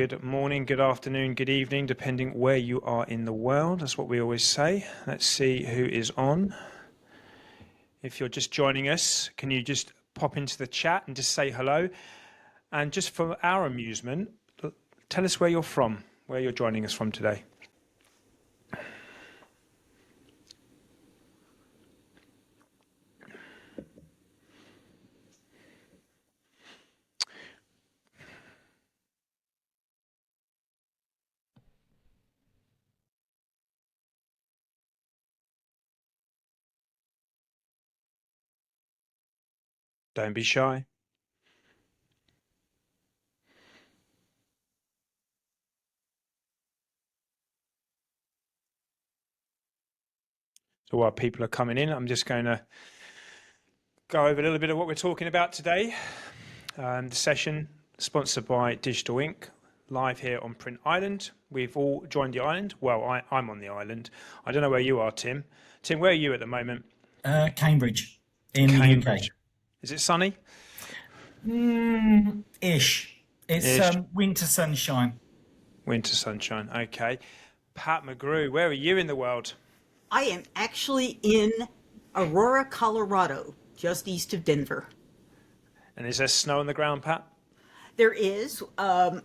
good morning, good afternoon, good evening, depending where you are in the world. That's what we always say. Let's see who is on. If you're just joining us, can you just pop into the chat and just say hello? And just for our amusement, tell us where you're from, where you're joining us from today. Don't be shy. So while people are coming in, I'm just going to go over a little bit of what we're talking about today. The session sponsored by Digital Inc., live here on Print Island. We've all joined the island. Well, I'm on the island. I don't know where you are, Tim. Tim, where are you at the moment? Cambridge, in Cambridge. the UK. Is it sunny? Ish. It's winter sunshine. Winter sunshine, okay. Pat McGrew, where are you in the world? I am actually in Aurora, Colorado, just east of Denver. And is there snow on the ground, Pat? There is.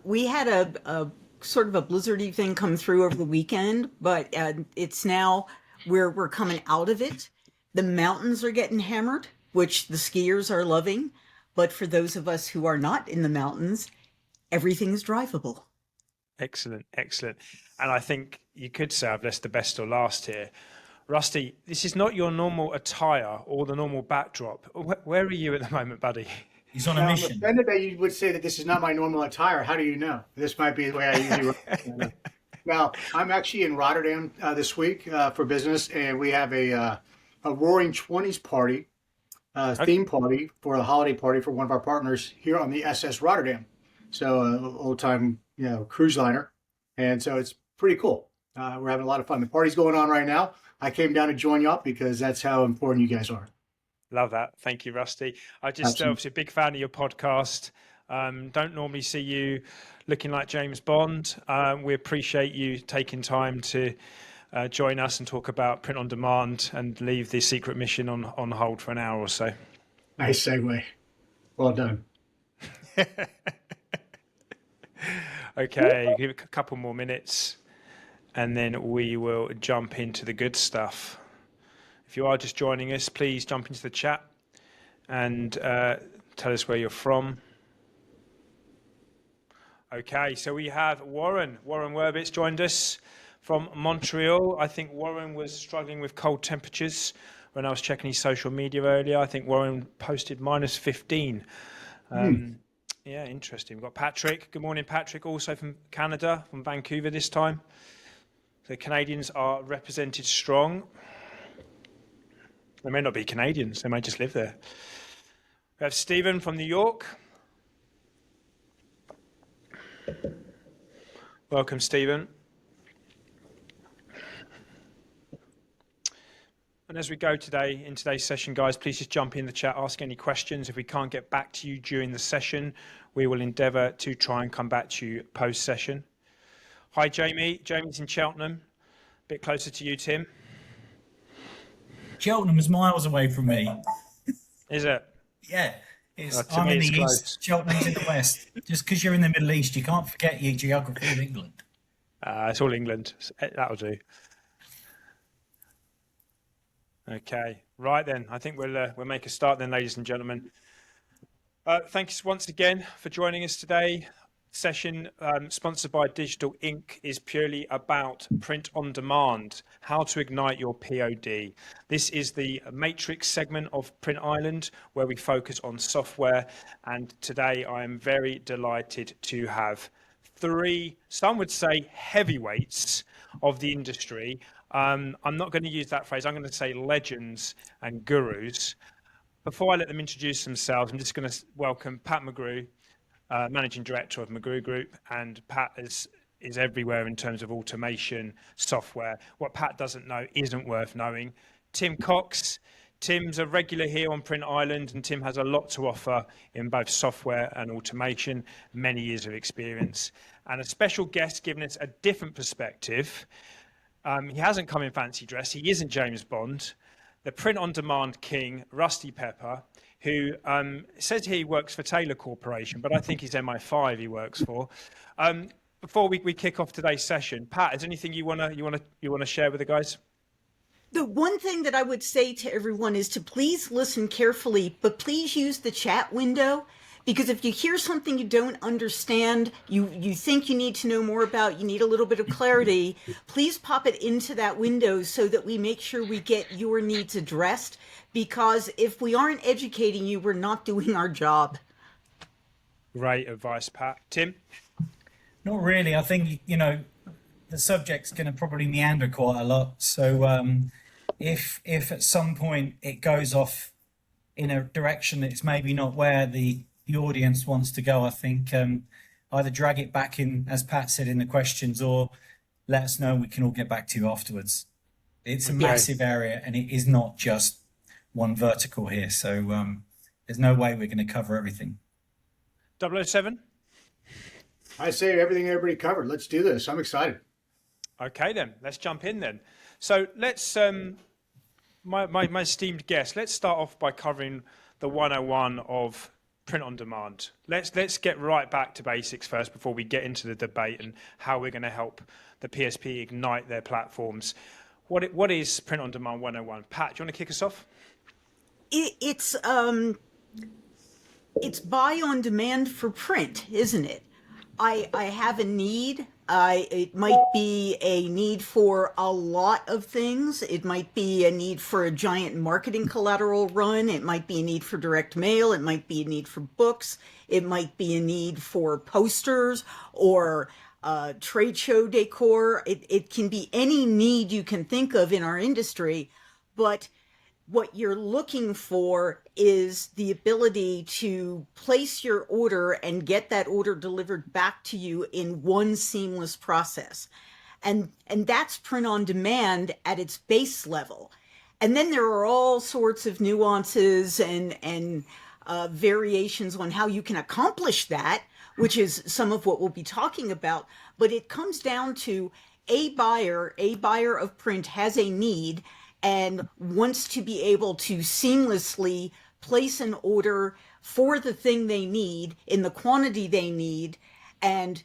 We had a sort of a blizzardy thing come through over the weekend, but it's now we're coming out of it. The mountains are getting hammered, which the skiers are loving. But for those of us who are not in the mountains, everything's drivable. Excellent, excellent. And I think you could say I've left the best till last here. Rusty, this is not your normal attire or the normal backdrop. Where are you at the moment, buddy? He's on a mission. I'm offended that you would say that this is not my normal attire. How do you know? This might be the way I usually run. Now, I'm actually in Rotterdam this week for business, and we have a Roaring 20s party, theme party for the holiday party for one of our partners here on the SS Rotterdam. So old time, cruise liner. And so it's pretty cool. We're having a lot of fun. The party's going on right now. I came down to join you up because that's how important you guys are. Love that. Thank you, Rusty. I just obviously a big fan of your podcast. Don't normally see you looking like James Bond. We appreciate you taking time to join us and talk about print on demand and leave the secret mission on hold for an hour or so. Nice segue. Well done. Okay, give it a couple more minutes and then we will jump into the good stuff. If you are just joining us, please jump into the chat and tell us where you're from. Okay, so we have Warren. Warren Werbitz joined us from Montreal. I think Warren was struggling with cold temperatures when I was checking his social media earlier. I think Warren posted -15. Yeah, interesting. We've got Patrick. Good morning, Patrick, also from Canada, from Vancouver this time. The Canadians are represented strong. They may not be Canadians, they may just live there. We have Stephen from New York. Welcome, Stephen. And as we go today, in today's session, guys, please just jump in the chat, ask any questions. If we can't get back to you during the session, we will endeavour to try and come back to you post-session. Hi, Jamie. Jamie's in Cheltenham. A bit closer to you, Tim. Cheltenham is miles away from me. Is it? Yeah. I'm in the east, Cheltenham's in the west. Just because you're in the Middle East, you can't forget your geography of England. It's all England. That'll do. Okay, right then. I think we'll make a start then, ladies and gentlemen. Thanks once again for joining us today. Session sponsored by Digital Inc. is purely about print on demand, how to ignite your POD. This is the matrix segment of Print Island where we focus on software, and today I am very delighted to have three, some would say heavyweights of the industry. I'm not going to use that phrase, I'm going to say legends and gurus. Before I let them introduce themselves, I'm just going to welcome Pat McGrew, Managing Director of McGrew Group, and Pat is everywhere in terms of automation software. What Pat doesn't know isn't worth knowing. Tim COX Tim's a regular here on Print Island, and Tim has a lot to offer in both software and automation, many years of experience, and a special guest giving us a different perspective. He hasn't come in fancy dress. He isn't James Bond. The print-on-demand king, Rusty Pepper, who says he works for Taylor Corporation, but I think he's MI5 he works for. Before we kick off today's session, Pat, is there anything you wanna share with the guys? The one thing that I would say to everyone is to please listen carefully, but please use the chat window, because if you hear something you don't understand, you think you need to know more about, you need a little bit of clarity, please pop it into that window so that we make sure we get your needs addressed, because if we aren't educating you, we're not doing our job. Great advice, Pat. Tim? Not really. I think, the subject's going to probably meander quite a lot. So if at some point it goes off in a direction that's maybe not where the audience wants to go, I think either drag it back in, as Pat said, in the questions, or let us know. We can all get back to you afterwards. It's a massive area, and it is not just one vertical here. So there's no way we're going to cover everything. 007? I say everything everybody covered. Let's do this. I'm excited. Okay, then let's jump in then. So let's, my esteemed guest, let's start off by covering the 101 of print on demand. Let's get right back to basics first before we get into the debate and how we're going to help the PSP ignite their platforms. What is print on demand 101? Pat, do you want to kick us off? It's buy on demand for print, isn't it? I have a need. It might be a need for a lot of things. It might be a need for a giant marketing collateral run. It might be a need for direct mail. It might be a need for books. It might be a need for posters or trade show decor. It can be any need you can think of in our industry, but what you're looking for is the ability to place your order and get that order delivered back to you in one seamless process. And that's print on demand at its base level. And then there are all sorts of nuances and variations on how you can accomplish that, which is some of what we'll be talking about. But it comes down to a buyer of print has a need and wants to be able to seamlessly place an order for the thing they need in the quantity they need and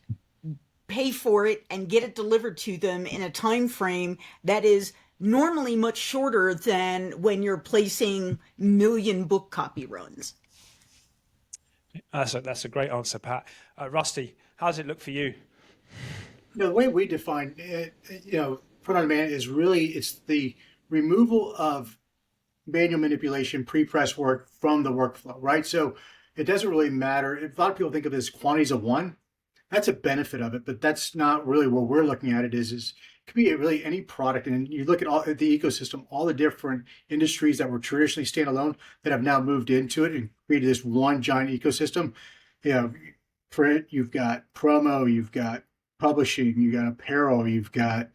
pay for it and get it delivered to them in a time frame that is normally much shorter than when you're placing million book copy runs. That's a great answer, Pat. Rusty, how does it look for you? The way we define it, print on demand is really, it's the removal of manual manipulation, pre-press work from the workflow, right? So it doesn't really matter. A lot of people think of it as quantities of one. That's a benefit of it, but that's not really what we're looking at. It could be really any product. And you look at the ecosystem, all the different industries that were traditionally standalone that have now moved into it and created this one giant ecosystem. Print, you've got promo, you've got publishing, you've got apparel, you've got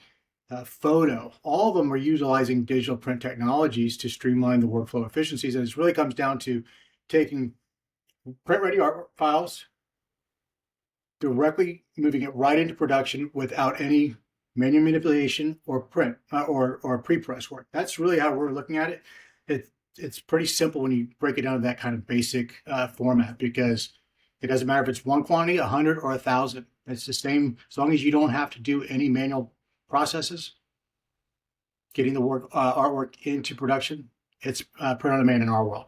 photo. All of them are utilizing digital print technologies to streamline the workflow efficiencies. And it really comes down to taking print-ready art files, directly moving it right into production without any manual manipulation or print or pre-press work. That's really how we're looking at it. It's pretty simple when you break it down to that kind of basic format, because it doesn't matter if it's one quantity, 100 or 1,000. It's the same as long as you don't have to do any manual processes. Getting the artwork into production, it's print on demand in our world.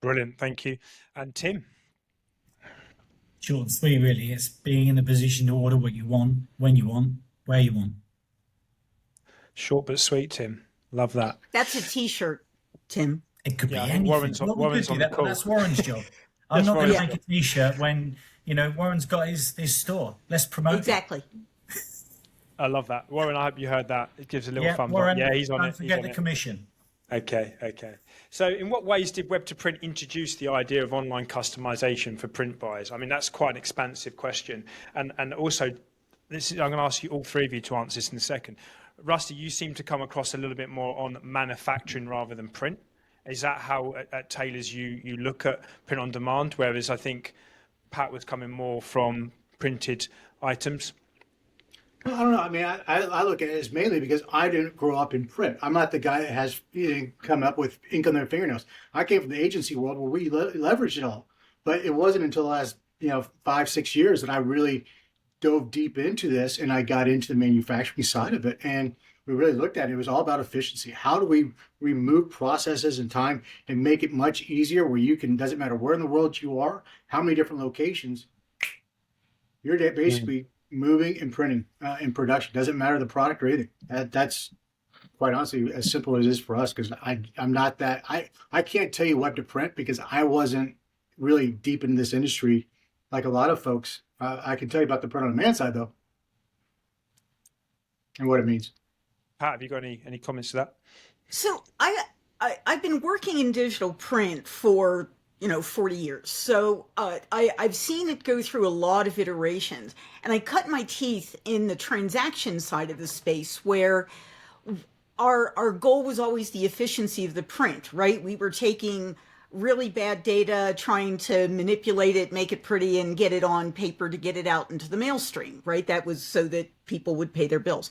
Brilliant, thank you. And Tim? Short and sweet, really. It's being in a position to order what you want, when you want, where you want. Short but sweet, Tim. Love that. That's a t-shirt, Tim. It could be anything. Warren's on the call. That's Warren's job. I'm not going to make a t-shirt when Warren's got his store. Let's promote exactly. it. I love that. Warren, I hope you heard that. It gives a little thumbs Warren, up. Yeah, he's on it. Don't forget the commission. Okay. So in what ways did Web to Print introduce the idea of online customization for print buyers? I mean, that's quite an expansive question. And also, I'm going to ask you, all three of you, to answer this in a second. Rusty, you seem to come across a little bit more on manufacturing rather than print. Is that how at Taylor's you look at print on demand? Whereas I think Pat was coming more from printed items. I don't know. I mean, I look at it as mainly because I didn't grow up in print. I'm not the guy that has come up with ink on their fingernails. I came from the agency world where we leveraged it all. But it wasn't until the last 5-6 years that I really dove deep into this, and I got into the manufacturing side of it. And we really looked at it. It was all about efficiency. How do we remove processes and time and make it much easier where you can, doesn't matter where in the world you are, how many different locations, you're basically moving and printing in production. Doesn't matter the product or anything. That's quite honestly as simple as it is for us, because I'm not that, I can't tell you what to print because I wasn't really deep in this industry like a lot of folks. I can tell you about the print on demand side though, and what it means. Pat, have you got any comments to that? So I've been working in digital print for 40 years. So I've seen it go through a lot of iterations, and I cut my teeth in the transaction side of the space where our goal was always the efficiency of the print, right? We were taking really bad data, trying to manipulate it, make it pretty, and get it on paper to get it out into the mail stream, right? That was so that people would pay their bills.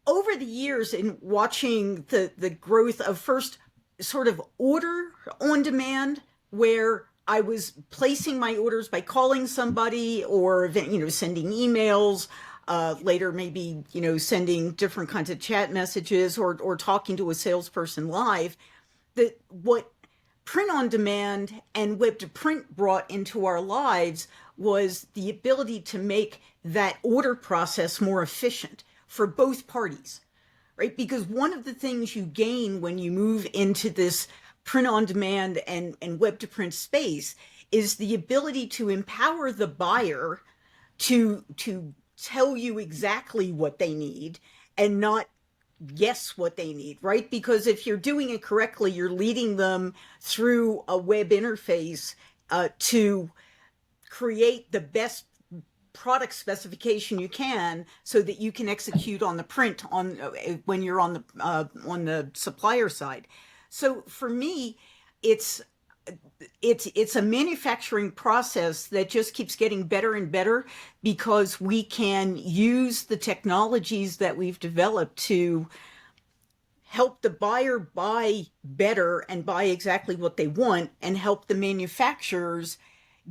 Over the years, in watching the growth of first sort of order on demand, where I was placing my orders by calling somebody or sending emails, later maybe sending different kinds of chat messages or talking to a salesperson live, that what print on demand and web to print brought into our lives was the ability to make that order process more efficient for both parties, right? Because one of the things you gain when you move into this print on demand and web to print space is the ability to empower the buyer to tell you exactly what they need and not guess what they need, right? Because if you're doing it correctly, you're leading them through a web interface to create the best product specification you can so that you can execute on the print on when you're on the supplier side. So for me, it's a manufacturing process that just keeps getting better and better because we can use the technologies that we've developed to help the buyer buy better and buy exactly what they want, and help the manufacturers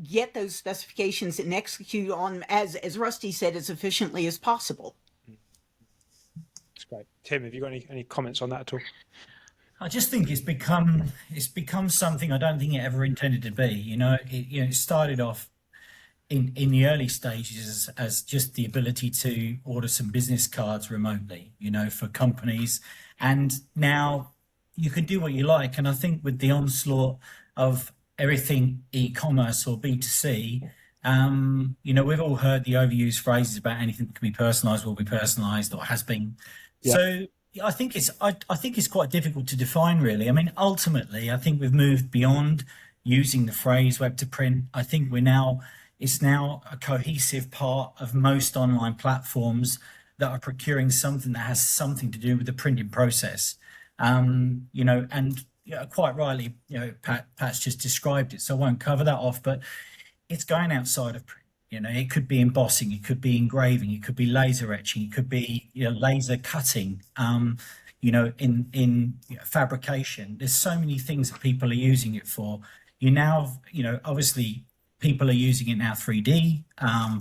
get those specifications and execute on, as Rusty said, as efficiently as possible. That's great. Tim, have you got any comments on that at all? I just think it's become something I don't think it ever intended to be. It started off in the early stages as just the ability to order some business cards remotely, for companies, and now you can do what you like. And I think with the onslaught of everything e-commerce or B2C, we've all heard the overused phrases about anything that can be personalized will be personalized or has been. Yeah. So I think it's quite difficult to define, really. I mean, ultimately, I think we've moved beyond using the phrase web to print. I think it's now a cohesive part of most online platforms that are procuring something that has something to do with the printing process. And quite rightly, Pat's just described it, so I won't cover that off, but it's going outside of print. It could be embossing, it could be engraving, it could be laser etching, it could be laser cutting, in fabrication. There's so many things that people are using it for. Obviously people are using it now 3D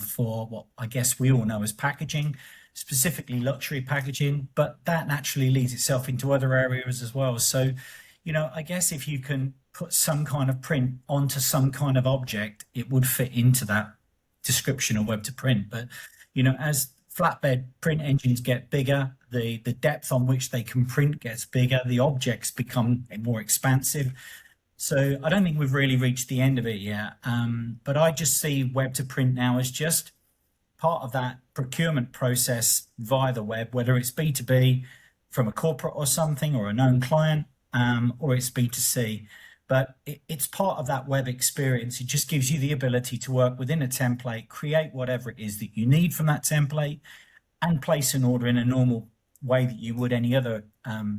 for what I guess we all know as packaging, specifically luxury packaging, but that naturally leads itself into other areas as well. So, I guess if you can put some kind of print onto some kind of object, it would fit into that description of web to print. But as flatbed print engines get bigger, the depth on which they can print gets bigger, the objects become more expansive. So I don't think we've really reached the end of it yet, but I just see web to print now as just part of that procurement process via the web, whether it's B2B from a corporate or something or a known client, or it's B2C. But it's part of that web experience. It just gives you the ability to work within a template, create whatever it is that you need from that template, and place an order in a normal way that you would any other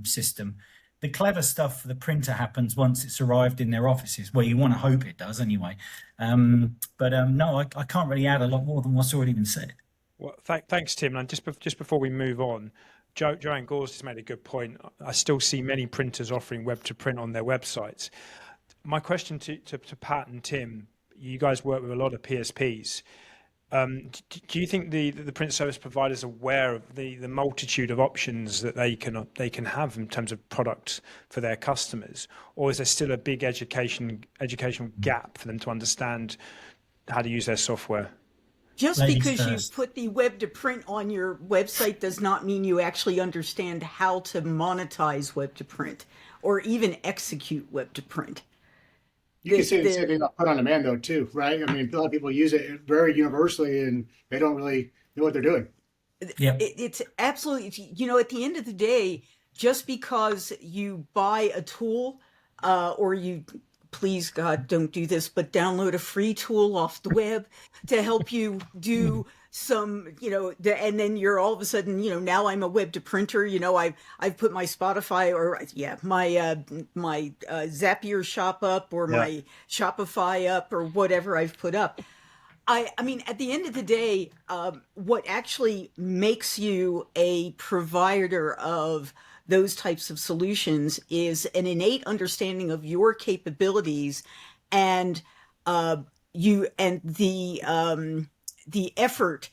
system. the clever stuff for the printer happens once it's arrived in their offices. Well, you want to hope it does anyway. No, I can't really add a lot more than what's already been said. Well, thanks, Tim. And just before we move on, Joanne Gores has made a good point. I still see many printers offering web to print on their websites. My question to Pat and Tim, you guys work with a lot of PSPs. Do you think the print service providers are aware of the multitude of options that they can have in terms of products for their customers, or is there still a big educational gap for them to understand how to use their software? Just Ladies because you first. put the web to print on your website does not mean you actually understand how to monetize web to print or even execute web to print. You can say the same thing about print on demand, though, too, right? I mean, a lot of people use it very universally, and they don't really know what they're doing. Yeah. It's absolutely, at the end of the day, just because you buy a tool or you, please God, don't do this, but download a free tool off the web to help you do some, and then you're all of a sudden, now I'm a web to printer, I've put my Spotify or my Zapier shop up or my Shopify up or whatever I've put up. I mean, at the end of the day, what actually makes you a provider of those types of solutions is an innate understanding of your capabilities and the effort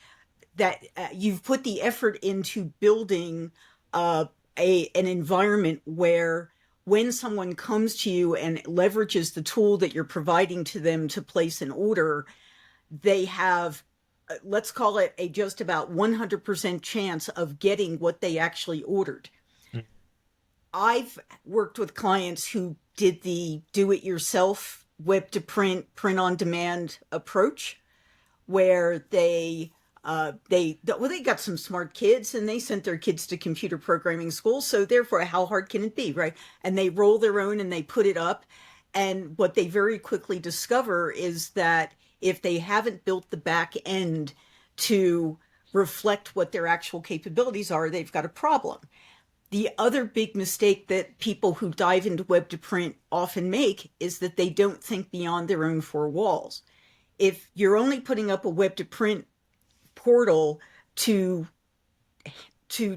that you've put the effort into building an environment where when someone comes to you and leverages the tool that you're providing to them to place an order, they have, let's call it a just about 100% chance of getting what they actually ordered. I've worked with clients who did the do-it-yourself web to print on demand approach, where they got some smart kids and they sent their kids to computer programming school. So therefore, how hard can it be, right? And they roll their own and they put it up. And what they very quickly discover is that if they haven't built the back end to reflect what their actual capabilities are, they've got a problem. The other big mistake that people who dive into web to print often make is that they don't think beyond their own four walls. If you're only putting up a web to print portal to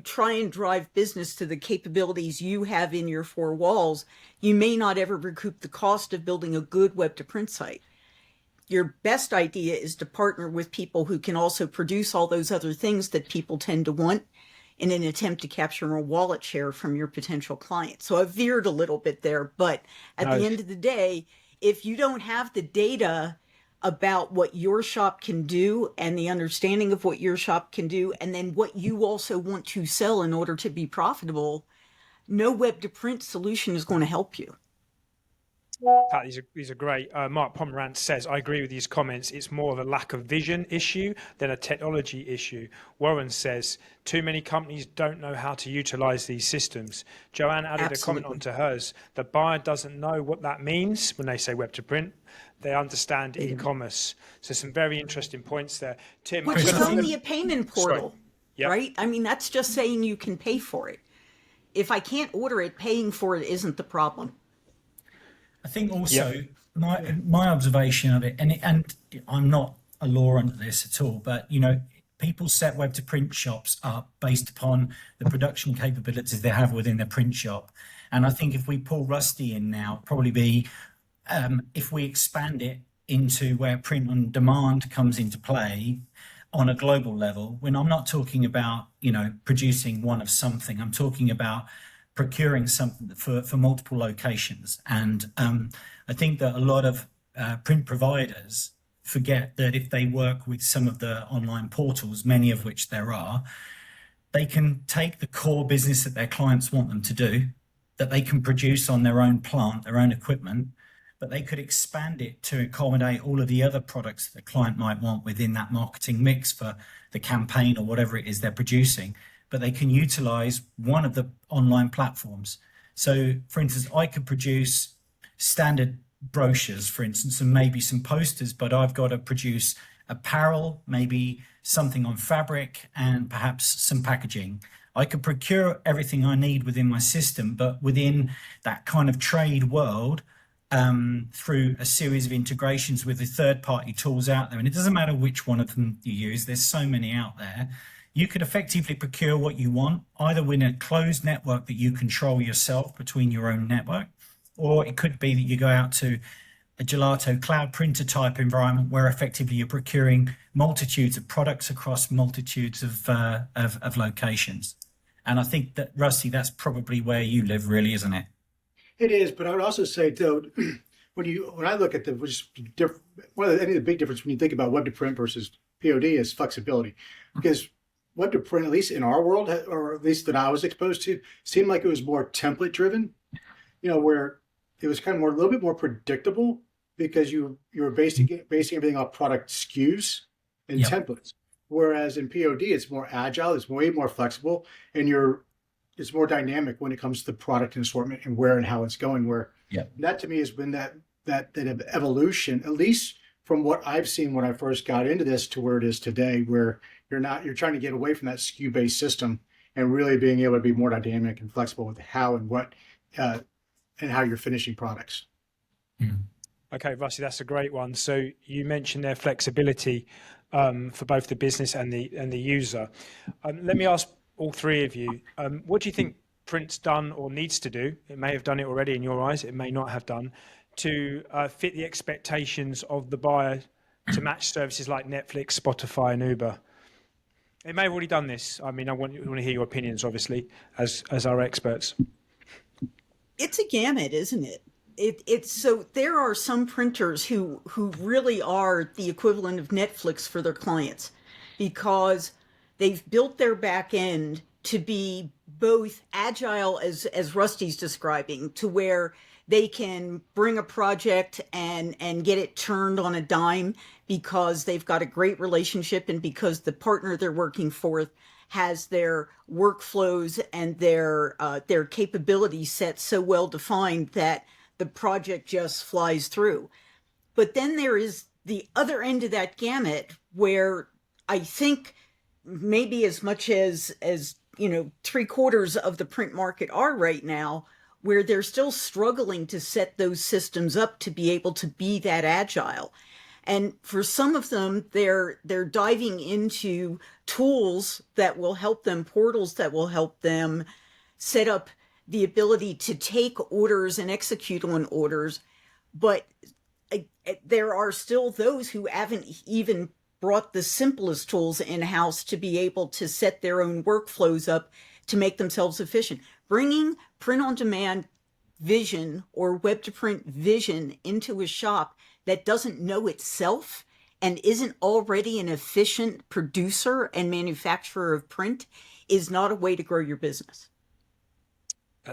try and drive business to the capabilities you have in your four walls, you may not ever recoup the cost of building a good web to print site. Your best idea is to partner with people who can also produce all those other things that people tend to want in an attempt to capture a wallet share from your potential client. So I veered a little bit there, but at the end of the day, if you don't have the data about what your shop can do and the understanding of what your shop can do, and then what you also want to sell in order to be profitable, no web to print solution is going to help you. Pat, these are great. Mark Pomerantz says, I agree with these comments. It's more of a lack of vision issue than a technology issue. Warren says, too many companies don't know how to utilize these systems. Joanne added a comment onto hers. The buyer doesn't know what that means when they say web to print. They understand e-commerce. So some very interesting points there. Tim, which is only a payment portal, right? I mean, that's just saying you can pay for it. If I can't order it, paying for it isn't the problem. I think also my observation of it, and I'm not a law under this at all, but people set web to print shops up based upon the production capabilities they have within their print shop. And I think if we pull Rusty in now, probably be if we expand it into where print on demand comes into play on a global level, when I'm not talking about producing one of something, I'm talking about procuring something for multiple locations. And I think that a lot of print providers forget that if they work with some of the online portals, many of which there are, they can take the core business that their clients want them to do, that they can produce on their own plant, their own equipment, but they could expand it to accommodate all of the other products that the client might want within that marketing mix for the campaign or whatever it is they're producing. But they can utilize one of the online platforms. So, for instance, I could produce standard brochures, for instance, and maybe some posters, but I've got to produce apparel, maybe something on fabric, and perhaps some packaging. I could procure everything I need within my system, but within that kind of trade world, through a series of integrations with the third-party tools out there, and it doesn't matter which one of them you use, there's so many out there, you could effectively procure what you want, either within a closed network that you control yourself between your own network, or it could be that you go out to a Gelato cloud printer type environment where effectively you're procuring multitudes of products across multitudes of locations. And I think that, Rusty, that's probably where you live, really, isn't it? It is, but I would also say, though, when I look at I think the big difference when you think about web to print versus POD is flexibility, because web to print, at least in our world, or at least that I was exposed to, seemed like it was more template driven. Where it was kind of a little bit more predictable because you were basing everything off product SKUs and templates. Whereas in POD, it's more agile, it's way more flexible, and it's more dynamic when it comes to the product and assortment and where and how it's going. Where that to me has been that evolution, at least from what I've seen when I first got into this to where it is today, where you're trying to get away from that SKU based system and really being able to be more dynamic and flexible with how and what and how you're finishing products. Okay, Rusty, that's a great one. So you mentioned their flexibility for both the business and the user. Let me ask all three of you, what do you think print's done or needs to do? It may have done it already in your eyes, it may not have done, to fit the expectations of the buyer to match services like Netflix, Spotify, and Uber. It may have already done this. I mean, I want to hear your opinions, obviously, as our experts. It's a gamut, isn't it? It's so there are some printers who really are the equivalent of Netflix for their clients, because they've built their back end to be both agile, as Rusty's describing, to where they can bring a project and get it turned on a dime because they've got a great relationship and because the partner they're working for has their workflows and their capabilities set so well defined that the project just flies through. But then there is the other end of that gamut where I think maybe as much as 3/4 of the print market are right now, where they're still struggling to set those systems up to be able to be that agile. And for some of them, they're diving into tools that will help them, portals that will help them set up the ability to take orders and execute on orders. But there are still those who haven't even brought the simplest tools in-house to be able to set their own workflows up to make themselves efficient. Bringing print-on-demand vision or web-to-print vision into a shop that doesn't know itself and isn't already an efficient producer and manufacturer of print is not a way to grow your business.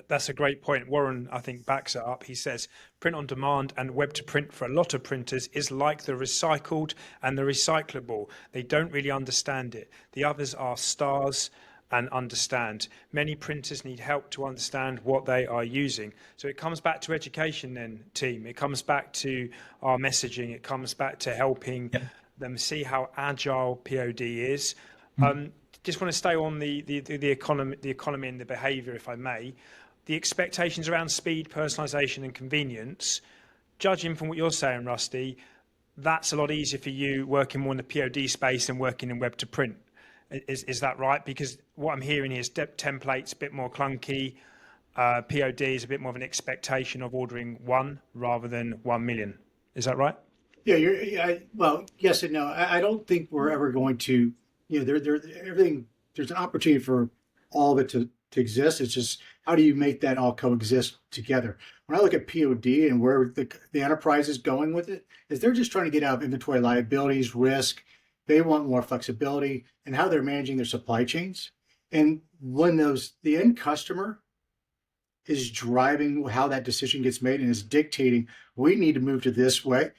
That's a great point. Warren, I think, backs it up. He says print on demand and web to print for a lot of printers is like the recycled and the recyclable. They don't really understand it. The others are stars and understand. Many printers need help to understand what they are using. So it comes back to education then, team. It comes back to our messaging. It comes back to helping them see how agile POD is. Just want to stay on the economy and the behaviour, if I may. The expectations around speed, personalisation and convenience, judging from what you're saying, Rusty, that's a lot easier for you working more in the POD space than working in web to print. Is that right? Because what I'm hearing here is templates a bit more clunky. POD is a bit more of an expectation of ordering one rather than 1 million. Is that right? Yeah, well, yes and no. I don't think we're ever going to, everything, there's an opportunity for all of it to exist. It's just, how do you make that all coexist together? When I look at POD and where the enterprise is going with it, is they're just trying to get out of inventory liabilities, risk. They want more flexibility and how they're managing their supply chains. And when the end customer is driving how that decision gets made and is dictating, we need to move to this way.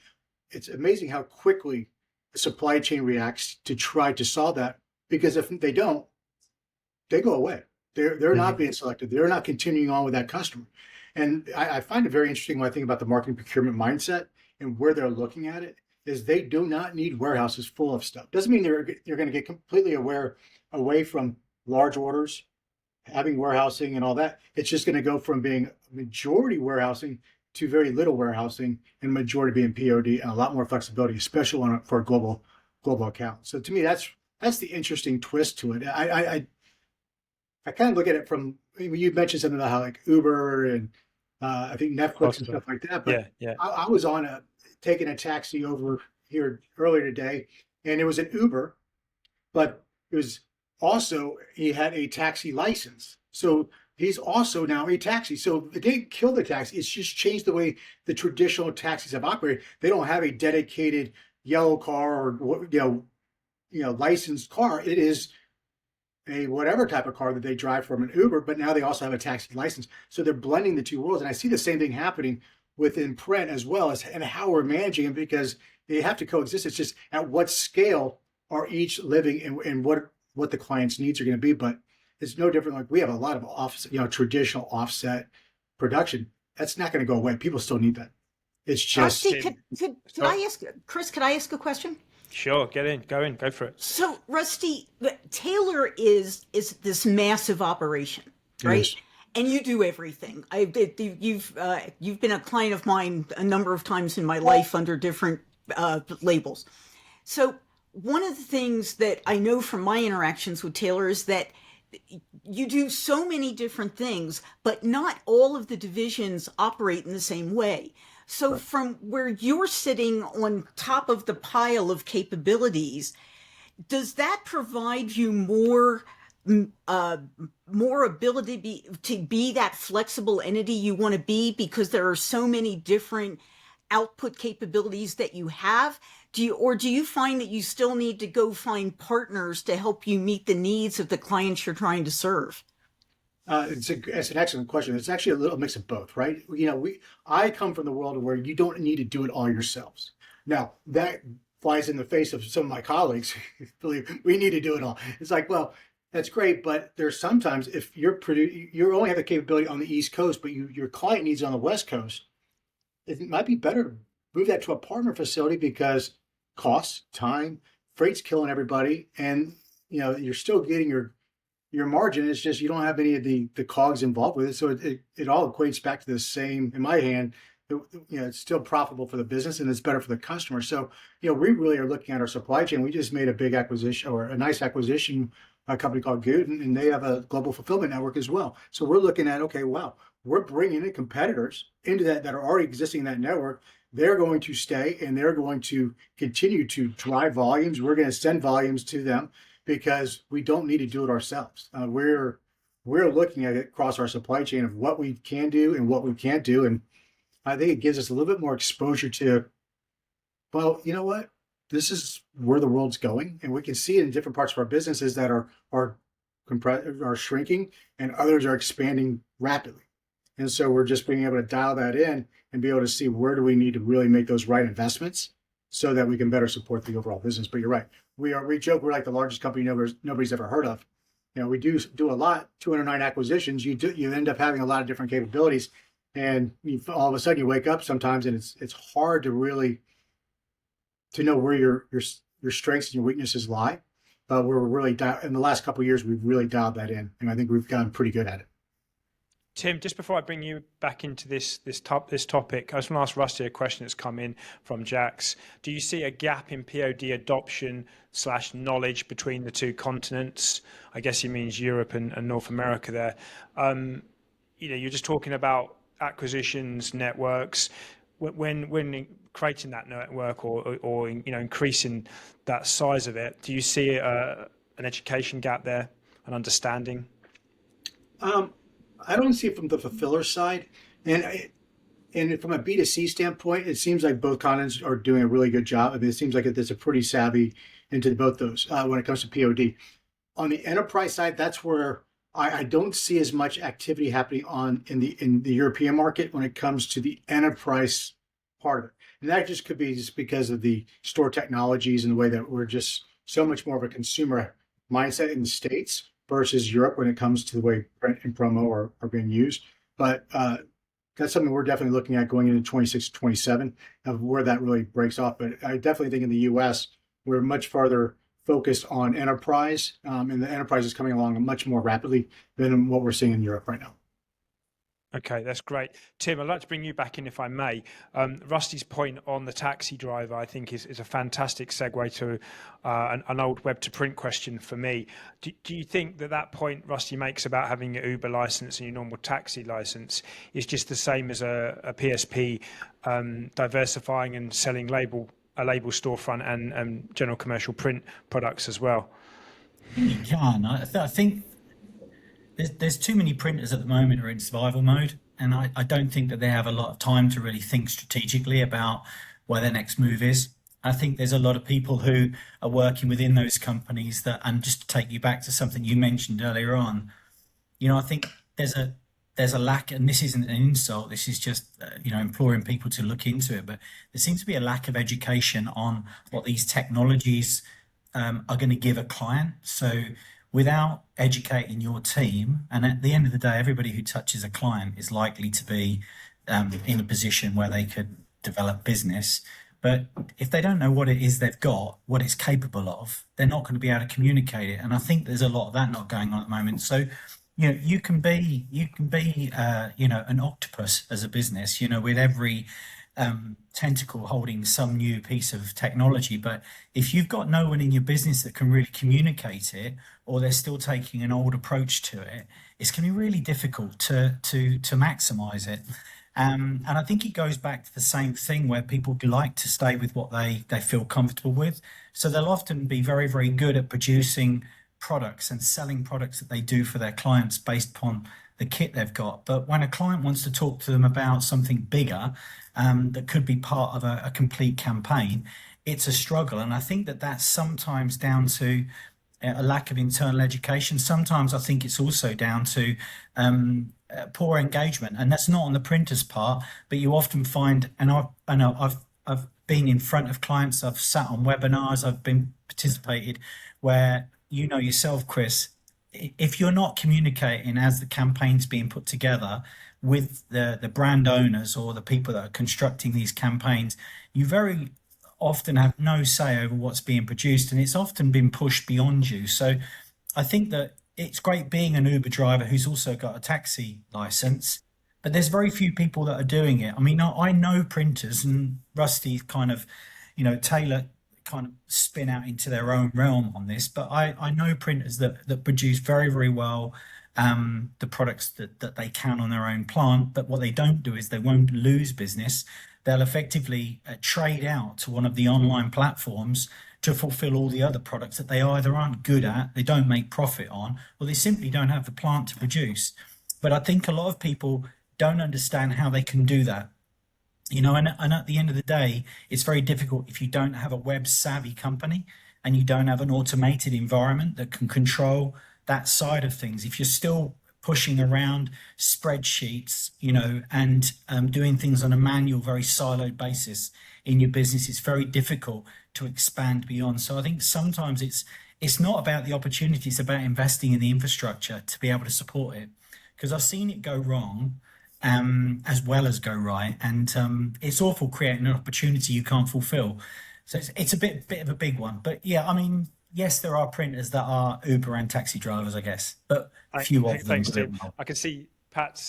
It's amazing how quickly the supply chain reacts to try to solve that, because if they don't, they go away. They're not being selected. They're not continuing on with that customer. And I find it very interesting when I think about the marketing procurement mindset and where they're looking at it, is they do not need warehouses full of stuff. Doesn't mean you're going to get completely away from large orders having warehousing and all that. It's just going to go from being majority warehousing to very little warehousing, and majority being POD, and a lot more flexibility, especially for a global account. So to me, that's the interesting twist to it. I kind of look at it from, you mentioned something about how like Uber and I think Netflix and stuff like that. But yeah. I was taking a taxi over here earlier today, and it was an Uber, but it was also, he had a taxi license. So he's also now a taxi. So it didn't kill the taxi. It's just changed the way the traditional taxis have operated. They don't have a dedicated yellow car or licensed car. It is a whatever type of car that they drive from an Uber, but now they also have a taxi license. So they're blending the two worlds. And I see the same thing happening within print as well, as and how we're managing them, because they have to coexist. It's just at what scale are each living, and what the client's needs are going to be. But it's no different. Like we have a lot of traditional offset production. That's not going to go away. People still need that. It's just. Rusty, could I ask, Chris, could I ask a question? Sure, go for it. So, Rusty, Taylor is this massive operation, right? Yes. And you do everything. You've been a client of mine a number of times in my life under different labels. So, one of the things that I know from my interactions with Taylor is that you do so many different things, but not all of the divisions operate in the same way. So right. From where you're sitting on top of the pile of capabilities, does that provide you more ability to be that flexible entity you want to be, because there are so many different output capabilities that you have? Do you find that you still need to go find partners to help you meet the needs of the clients you're trying to serve? It's an excellent question. It's actually a little mix of both, right? I come from the world where you don't need to do it all yourselves. Now that flies in the face of some of my colleagues. Believe we need to do it all. It's like, well, that's great, but there's sometimes if you only have the capability on the East Coast, but your client needs it on the West Coast, it might be better to move that to a partner facility, because costs, time, freight's killing everybody, and you're still getting your margin. It's just you don't have any of the COGS involved with it, so it all equates back to the same. In my hand, it's still profitable for the business and it's better for the customer. So we really are looking at our supply chain. We just made a big acquisition, or a nice acquisition, a company called Good, and they have a global fulfillment network as well. So we're looking at, okay, wow, we're bringing in competitors into that are already existing in that network. They're going to stay and they're going to continue to drive volumes. We're going to send volumes to them because we don't need to do it ourselves. We're looking at it across our supply chain of what we can do and what we can't do. And I think it gives us a little bit more exposure to, well, you know what? This is where the world's going. And we can see it in different parts of our businesses that are shrinking and others are expanding rapidly. And so we're just being able to dial that in and be able to see where do we need to really make those right investments so that we can better support the overall business. But you're right. We joke we're like the largest company nobody's ever heard of. We do a lot, 209 acquisitions. You end up having a lot of different capabilities, and all of a sudden you wake up sometimes and it's hard to really to know where your strengths and your weaknesses lie. But we're really in the last couple of years we've really dialed that in, and I think we've gotten pretty good at it. Tim, just before I bring you back into this topic, I just want to ask Rusty a question that's come in from Jax. Do you see a gap in POD adoption / knowledge between the two continents? I guess he means Europe and North America there. You're just talking about acquisitions, networks. When creating that network or increasing that size of it, do you see an education gap there, an understanding? I don't see it from the fulfiller side, and from a B2C standpoint, it seems like both continents are doing a really good job. I mean, it seems like there's a pretty savvy into both those when it comes to POD. On the enterprise side, that's where I don't see as much activity happening in the European market when it comes to the enterprise part of it. And that just could be just because of the store technologies and the way that we're just so much more of a consumer mindset in the States versus Europe when it comes to the way print and promo are being used. But that's something we're definitely looking at going into 26, 27 of where that really breaks off. But I definitely think in the US, we're much farther focused on enterprise, and the enterprise is coming along much more rapidly than what we're seeing in Europe right now. Okay, that's great. Tim, I'd like to bring you back in if I may. Rusty's point on the taxi driver, I think, is a fantastic segue to an old web to print question for me. Do you think that point Rusty makes about having your Uber license and your normal taxi license is just the same as a PSP diversifying and selling a label storefront and general commercial print products as well? You can. I think there's too many printers at the moment who are in survival mode, and I don't think that they have a lot of time to really think strategically about where their next move is. I think there's a lot of people who are working within those companies that, and just to take you back to something you mentioned earlier on, I think there's a lack, and this isn't an insult, this is just imploring people to look into it, but there seems to be a lack of education on what these technologies are going to give a client. So without educating your team, and at the end of the day, everybody who touches a client is likely to be in a position where they could develop business. But if they don't know what it is they've got, what it's capable of, they're not going to be able to communicate it. And I think there's a lot of that not going on at the moment. So, you can be an octopus as a business, with every tentacle holding some new piece of technology. But if you've got no one in your business that can really communicate it, or they're still taking an old approach to it, it's going to be really difficult to maximize it. And I think it goes back to the same thing where people like to stay with what they feel comfortable with. So they'll often be very, very good at producing products and selling products that they do for their clients based upon the kit they've got. But when a client wants to talk to them about something bigger that could be part of a complete campaign, it's a struggle. And I think that that's sometimes down to a lack of internal education. Sometimes I think it's also down to poor engagement, and that's not on the printer's part. But you often find, and I know I've been in front of clients, I've sat on webinars, I've been participated where yourself, Chris, if you're not communicating as the campaign's being put together with the brand owners or the people that are constructing these campaigns, you very often have no say over what's being produced, and it's often been pushed beyond you. So I think that it's great being an Uber driver who's also got a taxi license, but there's very few people that are doing it. I mean, I know printers, and Rusty kind of, Taylor kind of spin out into their own realm on this, but I know printers that produce very, very well the products that they can on their own plant. But what they don't do is they won't lose business. They'll effectively trade out to one of the online platforms to fulfill all the other products that they either aren't good at, they don't make profit on, or they simply don't have the plant to produce. But I think a lot of people don't understand how they can do that. And at the end of the day, it's very difficult if you don't have a web savvy company and you don't have an automated environment that can control that side of things. If you're still pushing around spreadsheets, and doing things on a manual, very siloed basis in your business, it's very difficult to expand beyond. So I think sometimes it's not about the opportunity, it's about investing in the infrastructure to be able to support it. Because I've seen it go wrong as well as go right, and it's awful creating an opportunity you can't fulfill. So it's a bit of a big one. But yeah, I mean, yes, there are printers that are Uber and taxi drivers, I guess, but few of them. Thanks, Tim. I can see Pat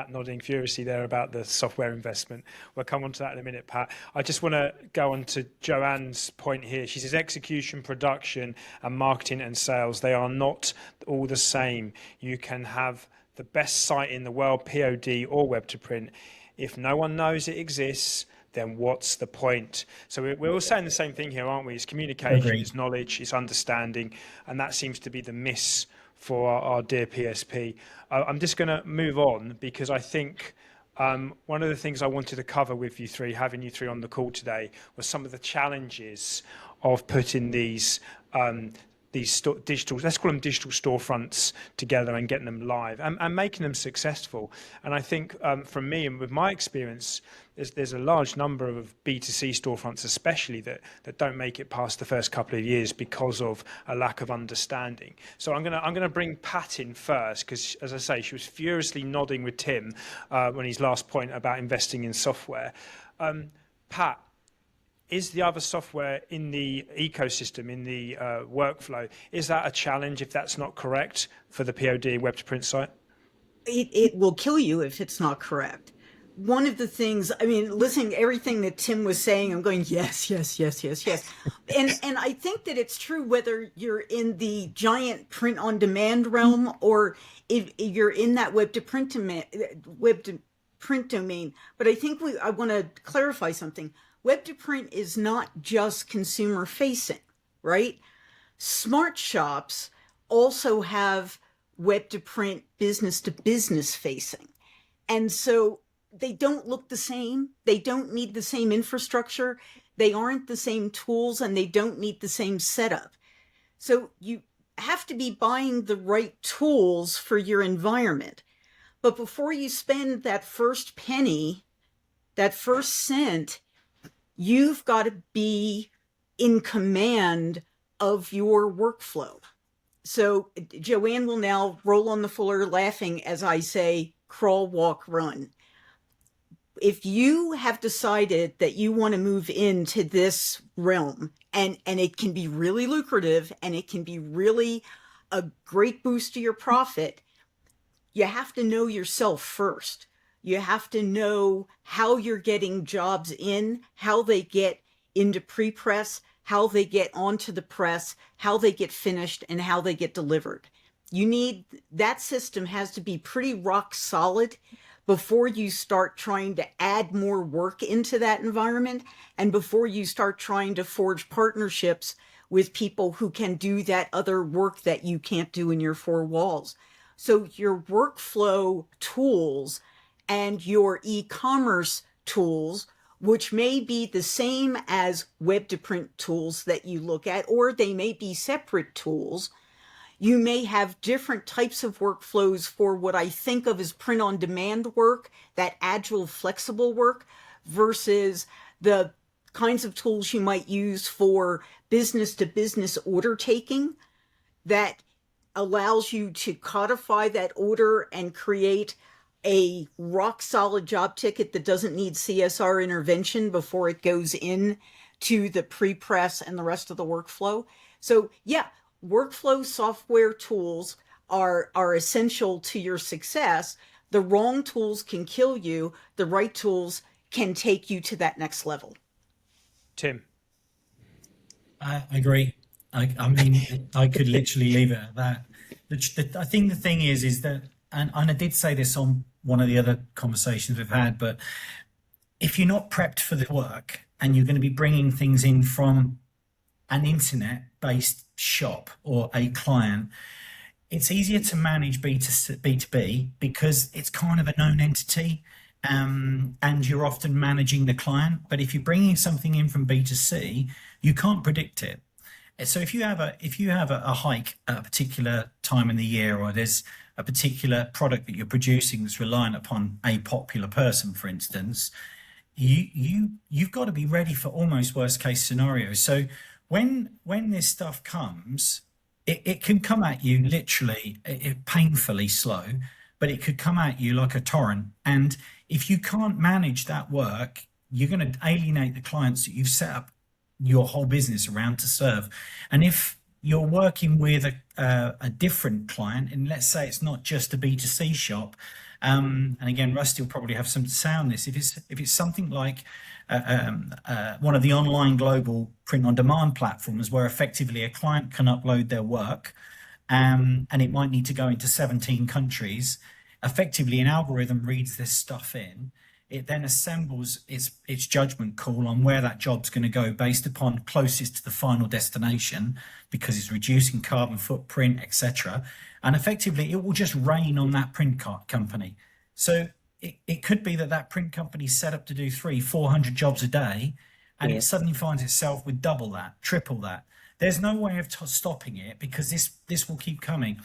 nodding furiously there about the software investment. We'll come on to that in a minute, Pat. I just want to go on to Joanne's point here. She says execution, production, and marketing and sales, they are not all the same. You can have the best site in the world, POD or web to print. If no one knows it exists, then what's the point? So we're all saying the same thing here, aren't we? It's communication, Agreed. It's knowledge, it's understanding, and that seems to be the miss for our dear PSP. I'm just going to move on because I think one of the things I wanted to cover with you three, having you three on the call today, was some of the challenges of putting these digital, let's call them digital storefronts together and getting them live and making them successful. And I think from me and with my experience, there's a large number of B2C storefronts, especially that don't make it past the first couple of years because of a lack of understanding. So I'm gonna bring Pat in first, because as I say, she was furiously nodding with Tim when his last point about investing in software. Pat, is the other software in the ecosystem, in the workflow, is that a challenge if that's not correct for the POD web to print site? It will kill you if it's not correct. One of the things, I mean, listening to everything that Tim was saying, I'm going, yes, yes, yes, yes, yes. And I think that it's true whether you're in the giant print on demand realm or if you're in that web to print domain. But I think I want to clarify something. Web to print is not just consumer facing, right? Smart shops also have web to print business to business facing. And so they don't look the same. They don't need the same infrastructure. They aren't the same tools, and they don't need the same setup. So you have to be buying the right tools for your environment. But before you spend that first penny, that first cent, you've got to be in command of your workflow. So Joanne will now roll on the floor laughing as I say, crawl, walk, run. If you have decided that you want to move into this realm, and it can be really lucrative and it can be really a great boost to your profit, you have to know yourself first. You have to know how you're getting jobs in, how they get into pre-press, how they get onto the press, how they get finished, and how they get delivered. That system has to be pretty rock solid before you start trying to add more work into that environment, and before you start trying to forge partnerships with people who can do that other work that you can't do in your four walls. So your workflow tools and your e-commerce tools, which may be the same as web to print tools that you look at, or they may be separate tools. You may have different types of workflows for what I think of as print on demand work, that agile, flexible work, versus the kinds of tools you might use for business to business order taking that allows you to codify that order and create a rock solid job ticket that doesn't need CSR intervention before it goes in to the pre-press and the rest of the workflow. So yeah, workflow software tools are essential to your success. The wrong tools can kill you. The right tools can take you to that next level. Tim. I agree. I mean, I could literally leave it at that. I think the thing is that, and I did say this on one of the other conversations we've had, but if you're not prepped for the work and you're going to be bringing things in from an internet-based shop or a client, it's easier to manage B2B because it's kind of a known entity, and you're often managing the client. But if you're bringing something in from B2C, you can't predict it. So if you have a hike at a particular time in the year, or there's a particular product that you're producing that's reliant upon a popular person, for instance, you've got to be ready for almost worst case scenarios. So when this stuff comes, it can come at you literally painfully slow, but it could come at you like a torrent. And if you can't manage that work, you're going to alienate the clients that you've set up your whole business around to serve. And if you're working with a different client, and let's say it's not just a B2C shop, and again, Rusty will probably have some to say on this. If it's something like one of the online global print on demand platforms where effectively a client can upload their work, and it might need to go into 17 countries, effectively an algorithm reads this stuff in. It then assembles its judgment call on where that job's going to go based upon closest to the final destination, because it's reducing carbon footprint, etc. And effectively, it will just rain on that print company. So it could be that print company is set up to do 300-400 jobs a day, and it suddenly finds itself with double that, triple that. There's no way of stopping it, because this will keep coming.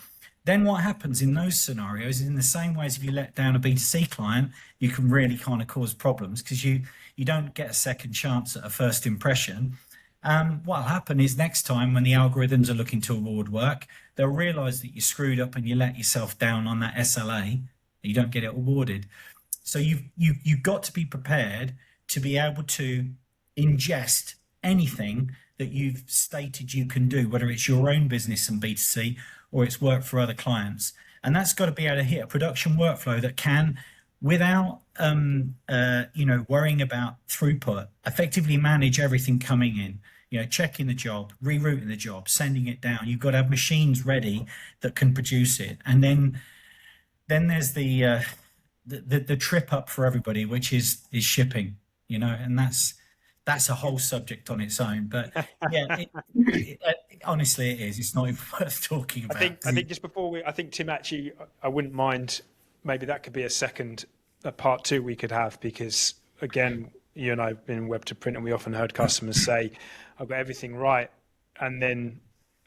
Then what happens in those scenarios is, in the same way as if you let down a B2C client, you can really kind of cause problems because you don't get a second chance at a first impression. What'll happen is next time when the algorithms are looking to award work, they'll realize that you screwed up and you let yourself down on that SLA and you don't get it awarded. So you've got to be prepared to be able to ingest anything that you've stated you can do, whether it's your own business and B2C or it's work for other clients. And that's got to be able to hit a production workflow that can, without worrying about throughput, effectively manage everything coming in. Checking the job, rerouting the job, sending it down. You've got to have machines ready that can produce it. And then there's the trip up for everybody, which is shipping. And that's a whole subject on its own. But yeah, honestly, it is. It's not even worth talking about. I think just before I think Tim, actually, I wouldn't mind. Maybe that could be a part 2 we could have, because again, you and I have been in web to print, and we often heard customers say, I've got everything right, and then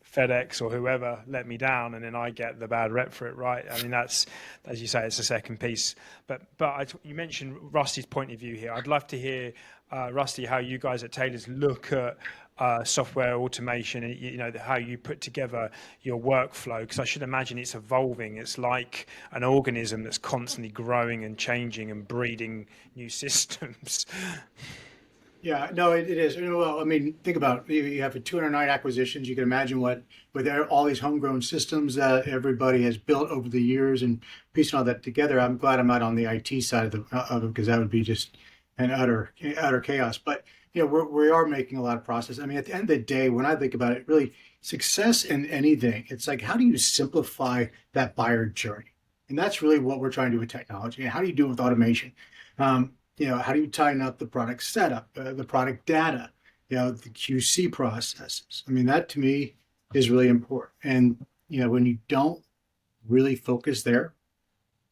FedEx or whoever let me down, and then I get the bad rep for it, right? I mean, that's, as you say, it's a second piece. But you mentioned Rusty's point of view here. I'd love to hear, Rusty, how you guys at Taylor's look at software automation, and how you put together your workflow, because I should imagine it's evolving. It's like an organism that's constantly growing and changing and breeding new systems. Yeah, no, it is. Well, I mean, think about it. You have 209 acquisitions. You can imagine with all these homegrown systems that everybody has built over the years, and piecing all that together. I'm glad I'm not on the IT side of it, because that would be just an utter chaos. But we are making a lot of process. I mean, at the end of the day, when I think about it, really success in anything, it's like, how do you simplify that buyer journey? And that's really what we're trying to do with technology. And how do you do it with automation? How do you tighten up the product setup, the product data, the QC processes? I mean, that to me is really important. And, when you don't really focus there,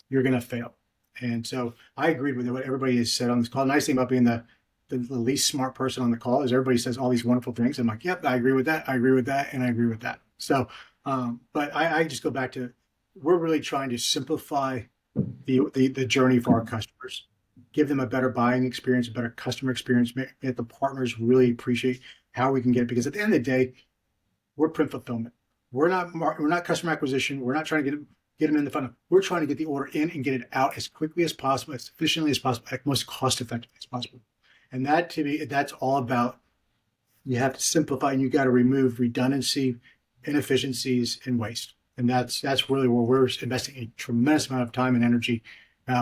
you're going to fail. And so I agreed with what everybody has said on this call. The nice thing about being the least smart person on the call is everybody says all these wonderful things. I'm like, yep, I agree with that. I agree with that. And I agree with that. So, but I just go back to, we're really trying to simplify the journey for our customers. Give them a better buying experience, a better customer experience, make the partners really appreciate how we can get it. Because at the end of the day, we're print fulfillment. We're not customer acquisition. We're not trying to get them in the funnel. We're trying to get the order in and get it out as quickly as possible, as efficiently as possible, as most cost effectively as possible. And that, to me, that's all about, you have to simplify, and you got to remove redundancy, inefficiencies, and waste. And that's really where we're investing a tremendous amount of time and energy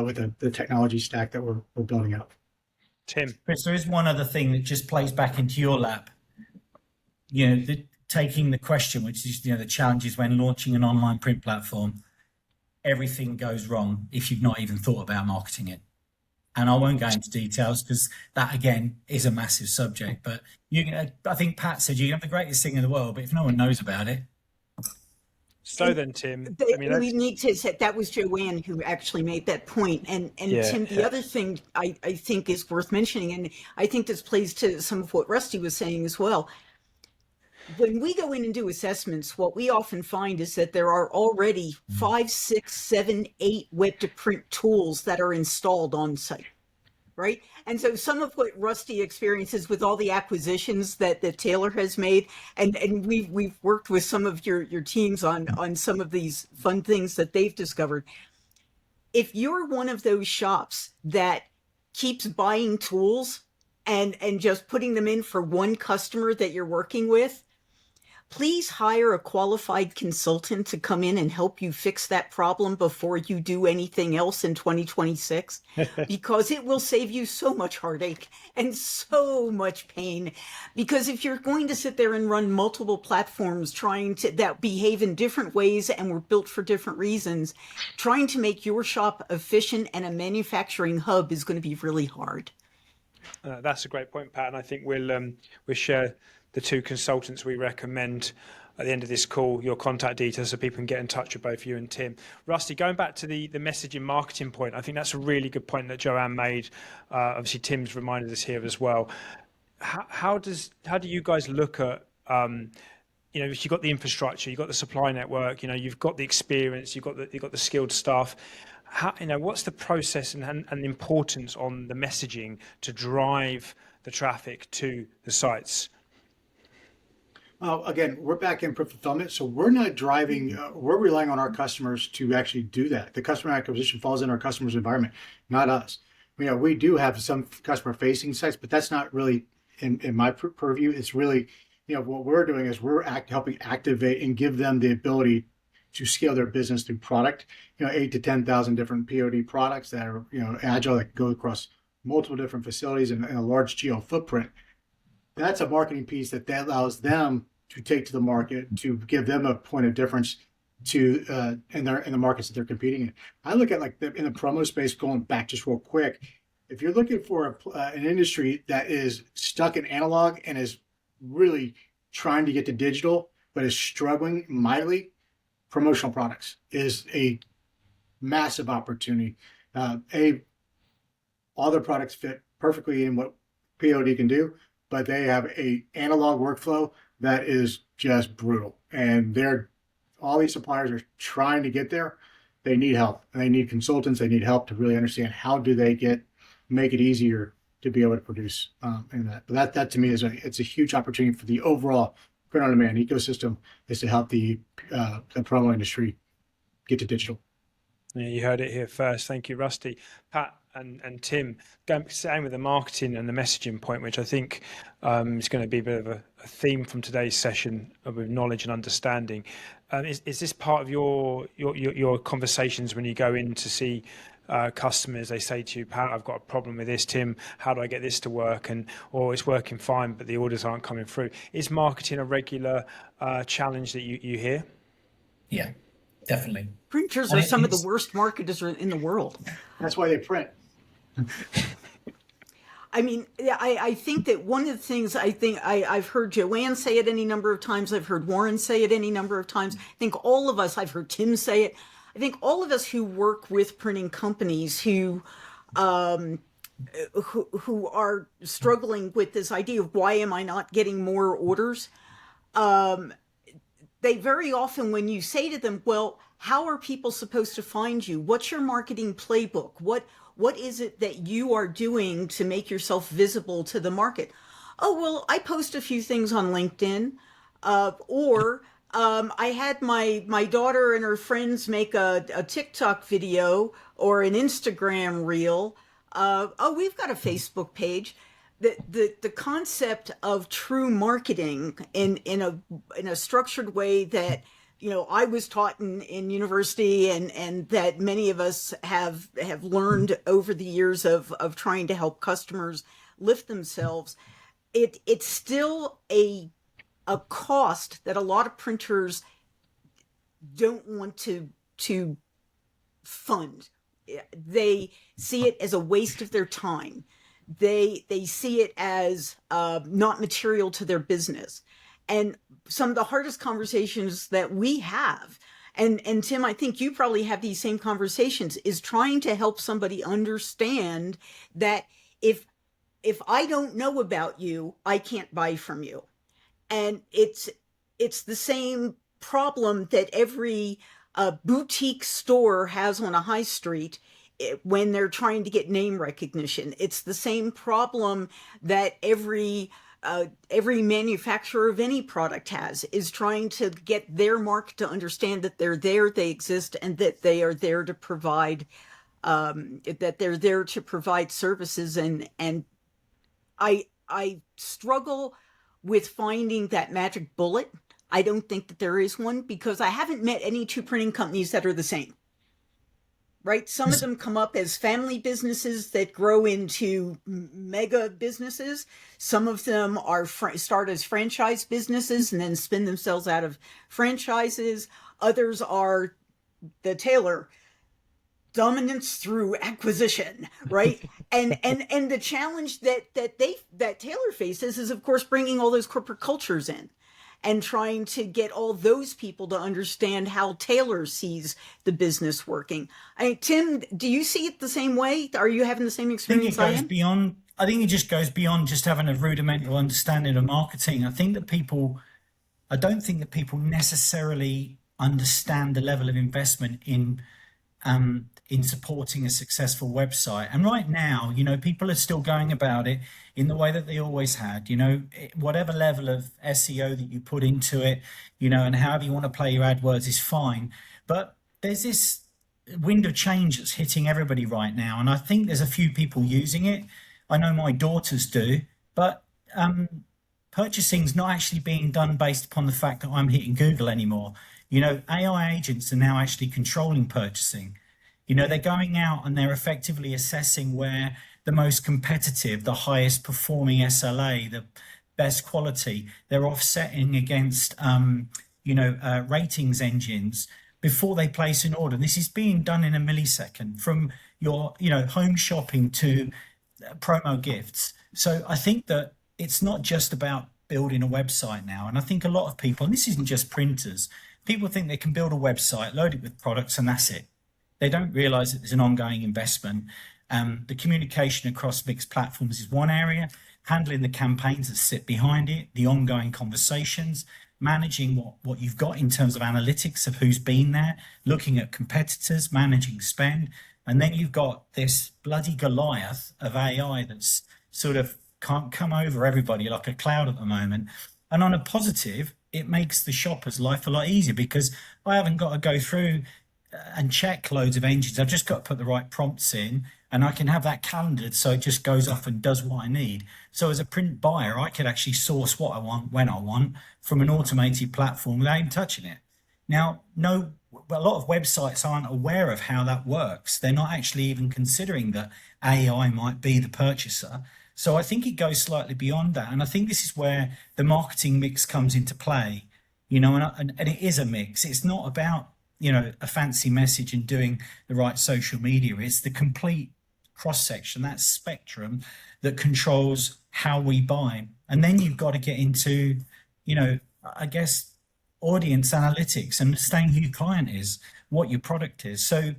with the technology stack that we're building out. Tim. Chris, there is one other thing that just plays back into your lap. Taking the question, which is, the challenges when launching an online print platform. Everything goes wrong if you've not even thought about marketing it. And I won't go into details, because that, again, is a massive subject. But I think Pat said you can have the greatest thing in the world, but if no one knows about it. So then, Tim, we need to say that was Joanne who actually made that point. And Yeah. Tim, the other thing I think is worth mentioning, and I think this plays to some of what Rusty was saying as well. When we go in and do assessments, what we often find is that there are already 5, 6, 7, 8 web to print tools that are installed on site. Right. And so some of what Rusty experiences with all the acquisitions that Taylor has made, and we've worked with some of your teams on some of these fun things that they've discovered. If you're one of those shops that keeps buying tools and just putting them in for one customer that you're working with, please hire a qualified consultant to come in and help you fix that problem before you do anything else in 2026, because it will save you so much heartache and so much pain. Because if you're going to sit there and run multiple platforms that behave in different ways and were built for different reasons, trying to make your shop efficient and a manufacturing hub is going to be really hard. That's a great point, Pat. And I think we'll share the 2 consultants we recommend at the end of this call, your contact details, so people can get in touch with both you and Tim. Rusty, going back to the messaging marketing point, I think that's a really good point that Joanne made. Obviously, Tim's reminded us here as well. How do you guys look at, if you've got the infrastructure, you've got the supply network, you've got the experience, you've got the skilled staff. What's the process and the importance on the messaging to drive the traffic to the sites? Again, we're back in fulfillment, so we're not driving. We're relying on our customers to actually do that. The customer acquisition falls in our customer's environment, not us. We do have some customer-facing sites, but that's not really in my purview. It's really, what we're doing is we're helping activate and give them the ability to scale their business through product. 8 to 10,000 different POD products that are agile, that go across multiple different facilities and a large geo footprint. That's a marketing piece that allows them to take to the market, to give them a point of difference to in the markets that they're competing in. I look at in the promo space, going back just real quick. If you're looking for an industry that is stuck in analog and is really trying to get to digital, but is struggling mightily, promotional products is a massive opportunity. All their products fit perfectly in what POD can do, but they have a analog workflow that is just brutal. And all these suppliers are trying to get there. They need help, and they need consultants. They need help to really understand how do they make it easier to be able to produce in that. But that to me it's a huge opportunity for the overall print on demand ecosystem, is to help the promo industry get to digital. Yeah, you heard it here first. Thank you, Rusty. Pat and Tim, staying with the marketing and the messaging point, which I think is going to be a bit of a theme from today's session with knowledge and understanding. Is this part of your conversations when you go in to see customers? They say to you, Pat, I've got a problem with this. Tim, how do I get this to work? Or it's working fine, but the orders aren't coming through. Is marketing a regular challenge that you hear? Yeah, definitely. Printers are some of the worst marketers in the world. That's why they print. I mean, I think that one of the things I've heard Joanne say it any number of times. I've heard Warren say it any number of times. I think all of us, I've heard Tim say it. I think all of us who work with printing companies who are struggling with this idea of why am I not getting more orders? They very often, when you say to them, well, how are people supposed to find you? What's your marketing playbook? What is it that you are doing to make yourself visible to the market? Oh, well, I post a few things on LinkedIn, or I had my daughter and her friends make a TikTok video or an Instagram reel. We've got a Facebook page. The concept of true marketing in a structured way that I was taught in university and that many of us have learned over the years of trying to help customers lift themselves, it's still a cost that a lot of printers don't want to fund. They see it as a waste of their time. They see it as not material to their business. And some of the hardest conversations that we have, and Tim, I think you probably have these same conversations, is trying to help somebody understand that if I don't know about you, I can't buy from you. And it's the same problem that every boutique store has on a high street when they're trying to get name recognition. It's the same problem that every manufacturer of any product has, is trying to get their market to understand that they're there, they exist, and that they are there to provide services. And I struggle with finding that magic bullet. I don't think that there is one, because I haven't met any two printing companies that are the same. Right? Some of them come up as family businesses that grow into mega businesses. Some of them are start as franchise businesses and then spin themselves out of franchises. Others are the Taylor, dominance through acquisition, right? and the challenge that Taylor faces is, of course, bringing all those corporate cultures in and trying to get all those people to understand how Taylor sees the business working. Tim, do you see it the same way? Are you having the same experience I am? I think it just goes beyond just having a rudimental understanding of marketing. I don't think that people necessarily understand the level of investment in supporting a successful website. And right now, people are still going about it in the way that they always had. Whatever level of SEO that you put into it, and however you want to play your AdWords is fine. But there's this wind of change that's hitting everybody right now. And I think there's a few people using it. I know my daughters do, but purchasing's not actually being done based upon the fact that I'm hitting Google anymore. You know, AI agents are now actually controlling purchasing. You know, they're going out and they're effectively assessing where the most competitive, the highest performing SLA, the best quality, they're offsetting against, ratings engines before they place an order. This is being done in a millisecond from your, home shopping to promo gifts. So I think that it's not just about building a website now. And I think a lot of people, and this isn't just printers, people think they can build a website, load it with products, and that's it. They don't realize that there's an ongoing investment. The communication across mixed platforms is one area, handling the campaigns that sit behind it, the ongoing conversations, managing what you've got in terms of analytics of who's been there, looking at competitors, managing spend. And then you've got this bloody Goliath of AI that's sort of can't come over everybody like a cloud at the moment. And on a positive, it makes the shopper's life a lot easier because I haven't got to go through and check loads of engines. I've just got to put the right prompts in and I can have that calendared so it just goes off and does what I need. So as a print buyer, I could actually source what I want when I want from an automated platform without even touching it. Now, a lot of websites aren't aware of how that works. They're not actually even considering that AI might be the purchaser. So I think it goes slightly beyond that. And I think this is where the marketing mix comes into play, and it is a mix. It's not about, a fancy message and doing the right social media. It's the complete cross section, that spectrum that controls how we buy. And then you've got to get into, I guess, audience analytics, understanding who your client is, what your product is. So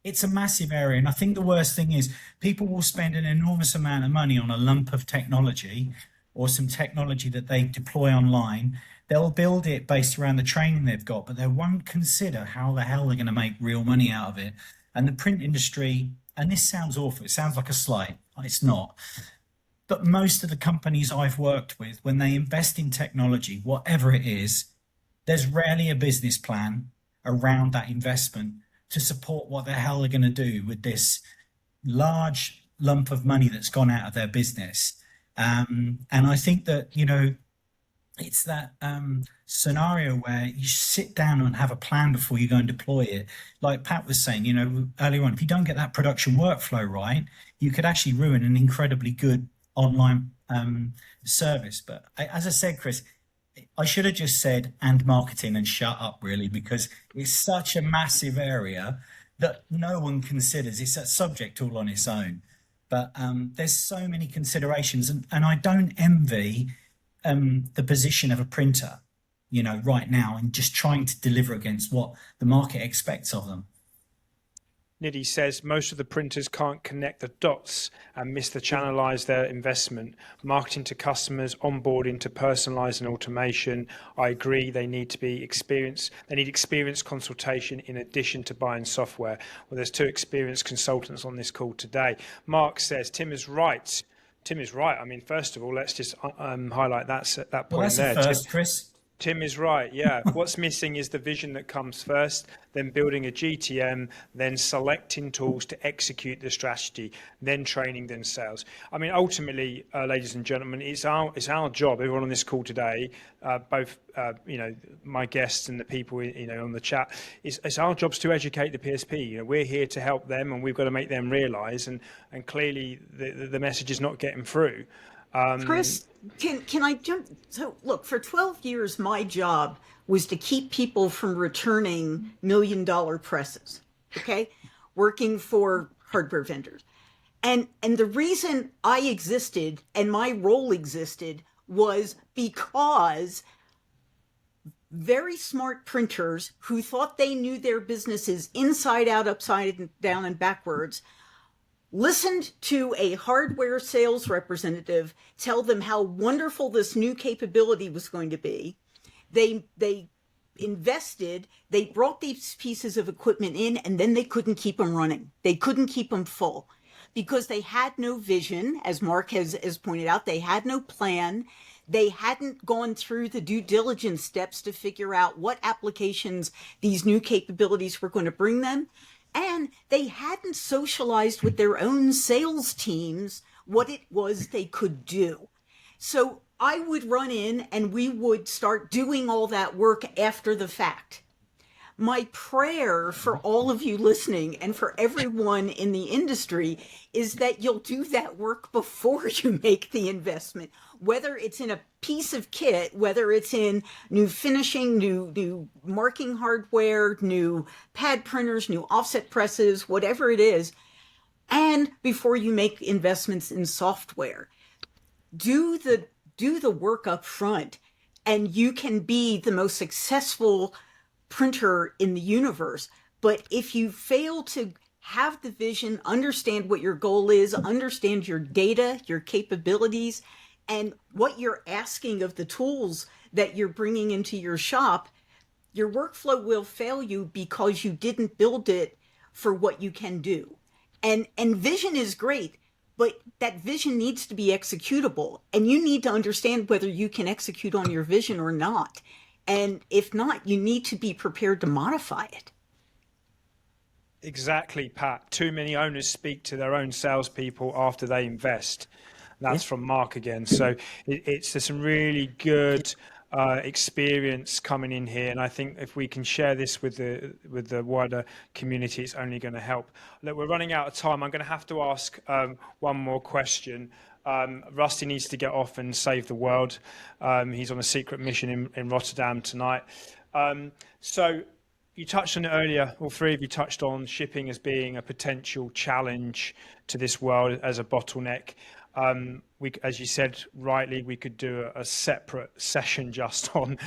it's a massive area. And I think the worst thing is people will spend an enormous amount of money on a lump of technology or some technology that they deploy online. They'll build it based around the training they've got, but they won't consider how the hell they're going to make real money out of it. And the print industry, and this sounds awful, it sounds like a slight, it's not. But most of the companies I've worked with, when they invest in technology, whatever it is, there's rarely a business plan around that investment to support what the hell they're going to do with this large lump of money that's gone out of their business. And I think that, it's that scenario where you sit down and have a plan before you go and deploy it. Like Pat was saying, earlier on, if you don't get that production workflow right, you could actually ruin an incredibly good online service. But as I said, Chris, I should have just said and marketing and shut up, really, because it's such a massive area that no one considers. It's a subject all on its own. But there's so many considerations, and I don't envy the position of a printer, right now, and just trying to deliver against what the market expects of them. Nidhi says most of the printers can't connect the dots and miss the channelize their investment. Marketing to customers, onboarding to personalize and automation. I agree, they need to be experienced. They need experienced consultation in addition to buying software. Well, there's two experienced consultants on this call today. Mark says Tim is right. Tim is right. I mean, first of all, let's just highlight that point well, that's there. First, Chris. Tim is right, yeah. What's missing is the vision that comes first, then building a GTM, then selecting tools to execute the strategy, then training, then sales. I mean, ultimately, ladies and gentlemen, it's our job, everyone on this call today, both, my guests and the people, on the chat, it's our jobs to educate the PSP. We're here to help them and we've got to make them realise, and clearly the message is not getting through. Chris, can I jump? So look, for 12 years, my job was to keep people from returning $1 million presses, okay? Working for hardware vendors. And the reason I existed and my role existed was because very smart printers who thought they knew their businesses inside out, upside down, and backwards listened to a hardware sales representative tell them how wonderful this new capability was going to be. They invested, they brought these pieces of equipment in, and then they couldn't keep them running. They couldn't keep them full because they had no vision, as Mark has pointed out. They had no plan. They hadn't gone through the due diligence steps to figure out what applications these new capabilities were going to bring them. And they hadn't socialized with their own sales teams what it was they could do. So I would run in and we would start doing all that work after the fact. My prayer for all of you listening and for everyone in the industry is that you'll do that work before you make the investment, whether it's in a piece of kit, whether it's in new finishing, new marking hardware, new pad printers, new offset presses, whatever it is, and before you make investments in software. Do the work up front, and you can be the most successful printer in the universe. But if you fail to have the vision, understand what your goal is, understand your data, your capabilities, and what you're asking of the tools that you're bringing into your shop, your workflow will fail you because you didn't build it for what you can do. And vision is great, but that vision needs to be executable, and you need to understand whether you can execute on your vision or not. And if not, you need to be prepared to modify it. Exactly, Pat. Too many owners speak to their own salespeople after they invest. That's from Mark again. So there's some really good experience coming in here, and I think if we can share this with the wider community, it's only going to help. Look, we're running out of time. I'm going to have to ask one more question. Rusty needs to get off and save the world. He's on a secret mission in Rotterdam tonight. So you touched on it earlier, all three of you touched on shipping as being a potential challenge to this world as a bottleneck. As you said rightly, we could do a separate session just on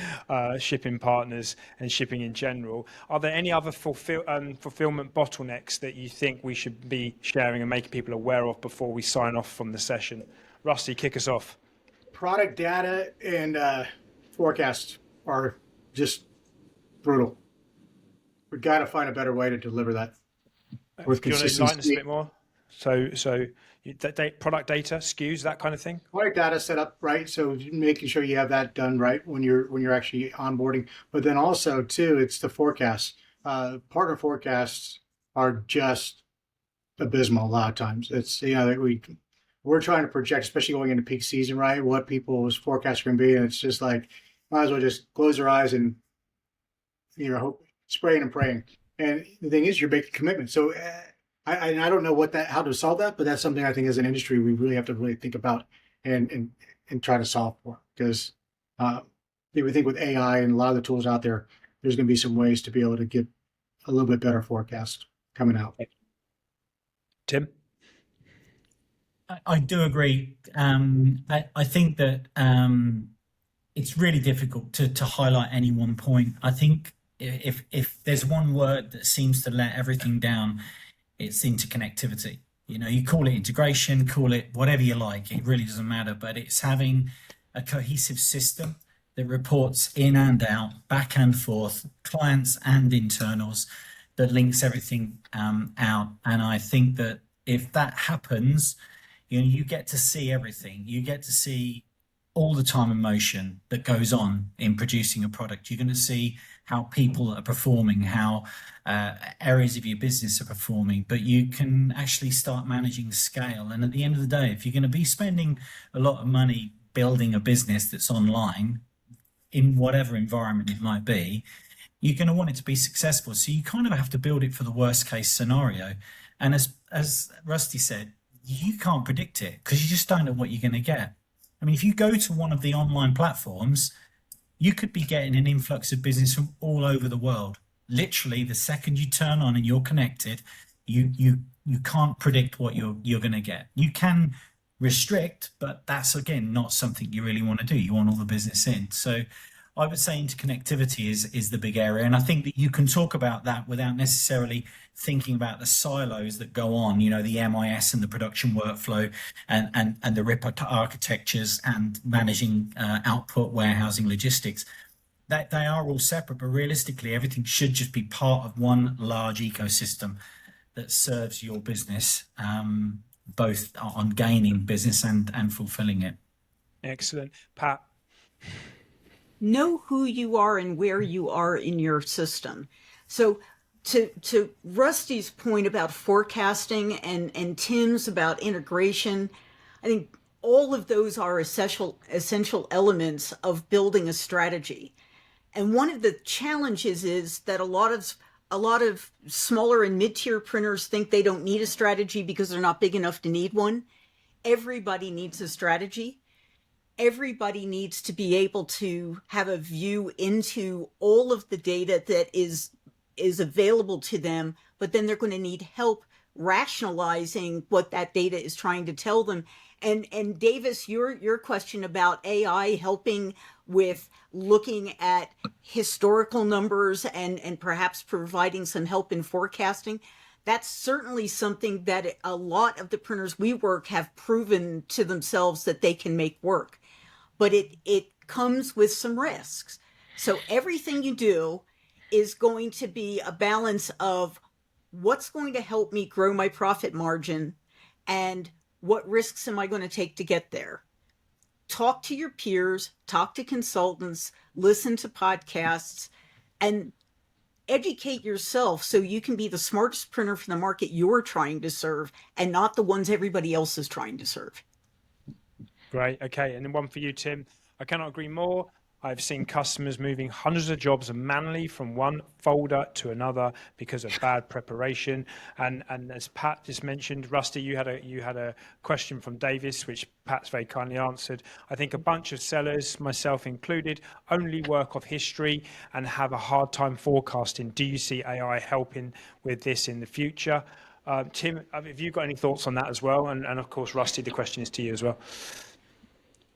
shipping partners and shipping in general. Are there any other fulfillment bottlenecks that you think we should be sharing and making people aware of before we sign off from the session? Rusty, kick us off. Product data and forecasts are just brutal. We've got to find a better way to deliver that with Do you want to enlighten us a consistency. bit more? So product data, SKUs, that kind of thing? Product data set up right, so making sure you have that done right when you're actually onboarding. But then also too, it's the forecasts. Partner forecasts are just abysmal a lot of times. It's we're trying to project, especially going into peak season, right, what people's forecasts are going to be, and it's just like might as well just close their eyes and hope, spraying and praying. And the thing is, you're making commitments. So I don't know how to solve that, but that's something I think as an industry we really have to really think about and try to solve for, because we think with AI and a lot of the tools out there, there's going to be some ways to be able to get a little bit better forecast coming out. Tim? I do agree. I think that it's really difficult to highlight any one point. I think if there's one word that seems to let everything down, it's interconnectivity. You call it integration, call it whatever you like, it really doesn't matter, but it's having a cohesive system that reports in and out, back and forth, clients and internals, that links everything out. And I think that if that happens, you get to see everything. You get to see all the time and motion that goes on in producing a product. You're going to see how people are performing, how areas of your business are performing, but you can actually start managing the scale. And at the end of the day, if you're going to be spending a lot of money building a business that's online, in whatever environment it might be, you're going to want it to be successful. So you kind of have to build it for the worst case scenario. And as Rusty said, you can't predict it because you just don't know what you're going to get. I mean, if you go to one of the online platforms, you could be getting an influx of business from all over the world. Literally, the second you turn on and you're connected, you can't predict what you're going to get. You can restrict, but that's, again, not something you really want to do. You want all the business in. So I would say interconnectivity is the big area. And I think that you can talk about that without necessarily thinking about the silos that go on, the MIS and the production workflow and the RIP architectures and managing output, warehousing, logistics. That they are all separate, but realistically, everything should just be part of one large ecosystem that serves your business, both on gaining business and fulfilling it. Excellent. Pat? Know who you are and where you are in your system. So to Rusty's point about forecasting and Tim's about integration, I think all of those are essential elements of building a strategy. And one of the challenges is that a lot of smaller and mid-tier printers think they don't need a strategy because they're not big enough to need one. Everybody needs a strategy. Everybody needs to be able to have a view into all of the data that is available to them, but then they're going to need help rationalizing what that data is trying to tell them. And Davis, your question about AI helping with looking at historical numbers and perhaps providing some help in forecasting, that's certainly something that a lot of the printers we work have proven to themselves that they can make work. But it comes with some risks. So everything you do is going to be a balance of what's going to help me grow my profit margin and what risks am I going to take to get there. Talk to your peers, talk to consultants, listen to podcasts, and educate yourself so you can be the smartest printer for the market you're trying to serve and not the ones everybody else is trying to serve. Great. Okay. And then one for you, Tim. I cannot agree more. I've seen customers moving hundreds of jobs manually from one folder to another because of bad preparation. And as Pat just mentioned, Rusty, you had a question from Davis, which Pat's very kindly answered. I think a bunch of sellers, myself included, only work off history and have a hard time forecasting. Do you see AI helping with this in the future? Tim, have you got any thoughts on that as well? And of course, Rusty, the question is to you as well.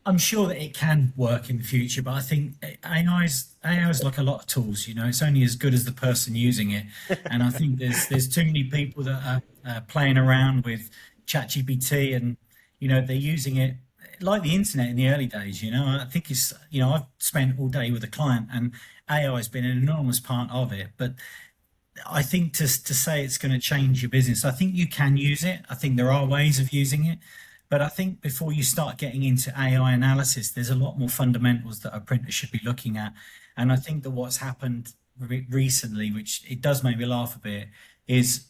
I'm sure that it can work in the future, but I think AI is like a lot of tools. It's only as good as the person using it. And I think there's too many people that are playing around with ChatGPT, and they're using it like the internet in the early days. I think it's I've spent all day with a client, and AI has been an enormous part of it. But I think to say it's going to change your business, I think you can use it. I think there are ways of using it. But I think before you start getting into AI analysis, there's a lot more fundamentals that a printer should be looking at. And I think that what's happened recently, which it does make me laugh a bit, is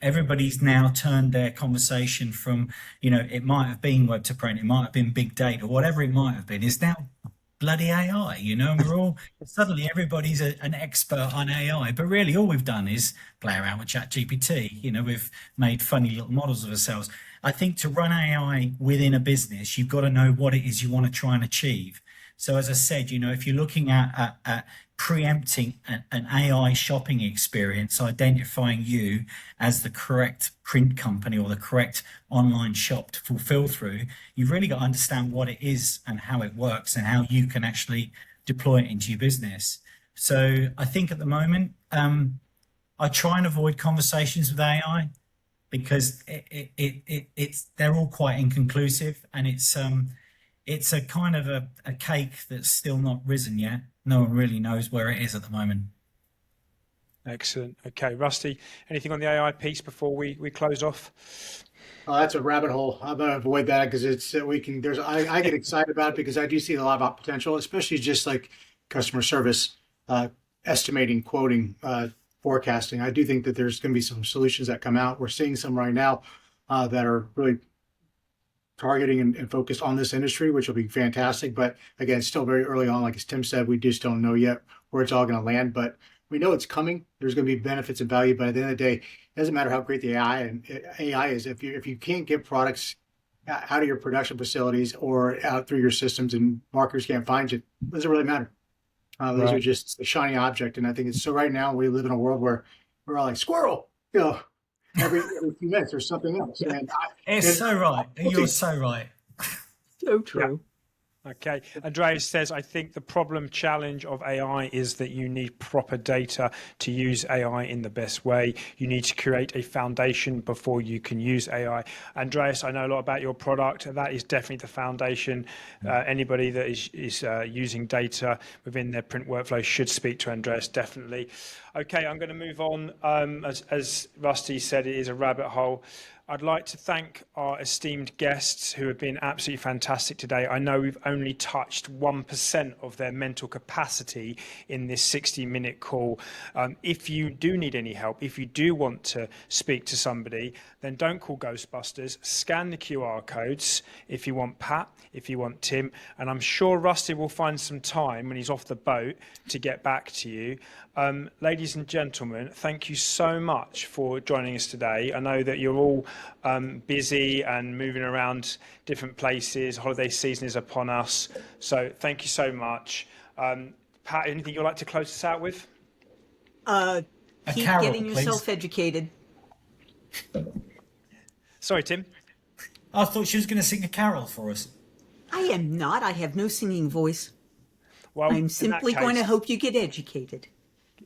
everybody's now turned their conversation from, it might have been web to print, it might have been big data, whatever it might have been, is now bloody AI, and we're all, suddenly everybody's an expert on AI, but really all we've done is play around with ChatGPT. We've made funny little models of ourselves. I think to run AI within a business, you've got to know what it is you want to try and achieve. So as I said, if you're looking at preempting an AI shopping experience, identifying you as the correct print company or the correct online shop to fulfill through, you've really got to understand what it is and how it works and how you can actually deploy it into your business. So I think at the moment, I try and avoid conversations with AI because they're all quite inconclusive, and it's a kind of a cake that's still not risen yet. No one really knows where it is at the moment. Excellent. Okay, Rusty, anything on the AI piece before we close off? Oh, that's a rabbit hole. I'm going to avoid that because I get excited about it because I do see a lot of potential, especially just like customer service, estimating, quoting, forecasting. I do think that there's going to be some solutions that come out. We're seeing some right now that are really targeting and focused on this industry, which will be fantastic. But again, still very early on. Like as Tim said, we just don't know yet where it's all going to land, but we know it's coming. There's going to be benefits and value, but at the end of the day, it doesn't matter how great the AI is. If you can't get products out of your production facilities or out through your systems and marketers can't find you, it doesn't really matter. Those are just a shiny object. And I think it's so right now we live in a world where we're all like squirrel, every few minutes there's something else. And so right. You're so right. So true. Okay. Andreas says, I think the problem challenge of AI is that you need proper data to use AI in the best way. You need to create a foundation before you can use AI. Andreas, I know a lot about your product. That is definitely the foundation. Anybody that is using data within their print workflow should speak to Andreas, definitely. Okay, I'm going to move on. As Rusty said, it is a rabbit hole. I'd like to thank our esteemed guests who have been absolutely fantastic today. I know we've only touched 1% of their mental capacity in this 60-minute call. If you do need any help, if you do want to speak to somebody, then don't call Ghostbusters. Scan the QR codes if you want Pat, if you want Tim, and I'm sure Rusty will find some time when he's off the boat to get back to you. Ladies and gentlemen, thank you so much for joining us today. I know that you're all busy and moving around different places. Holiday season is upon us. So thank you so much. Pat, anything you'd like to close us out with? Keep carol, getting please. yourself educated. Sorry, Tim. I thought she was going to sing a carol for us. I am not. I have no singing voice. Well, in I'm that simply going to case, hope you get educated.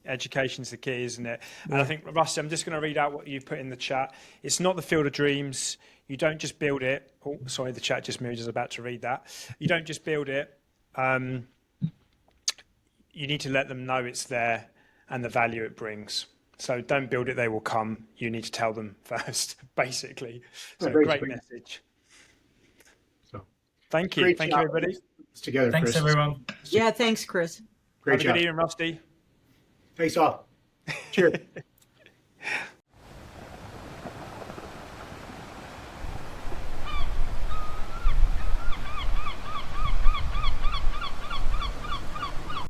education's the key, isn't it? And I think, Rusty, I'm just going to read out what you put in the chat. It's not the field of dreams. You don't just build it. Oh, sorry, the chat just moved. I was about to read that. You don't just build it. You need to let them know it's there and the value it brings. So don't build it, they will come. You need to tell them first, basically. So very great sweet. message. So Thank you. great Thank you, job. everybody. It's together, Thanks, Chris. everyone. Yeah, thanks, Chris. Great Have a job. good evening, Rusty. Face off. Cheers.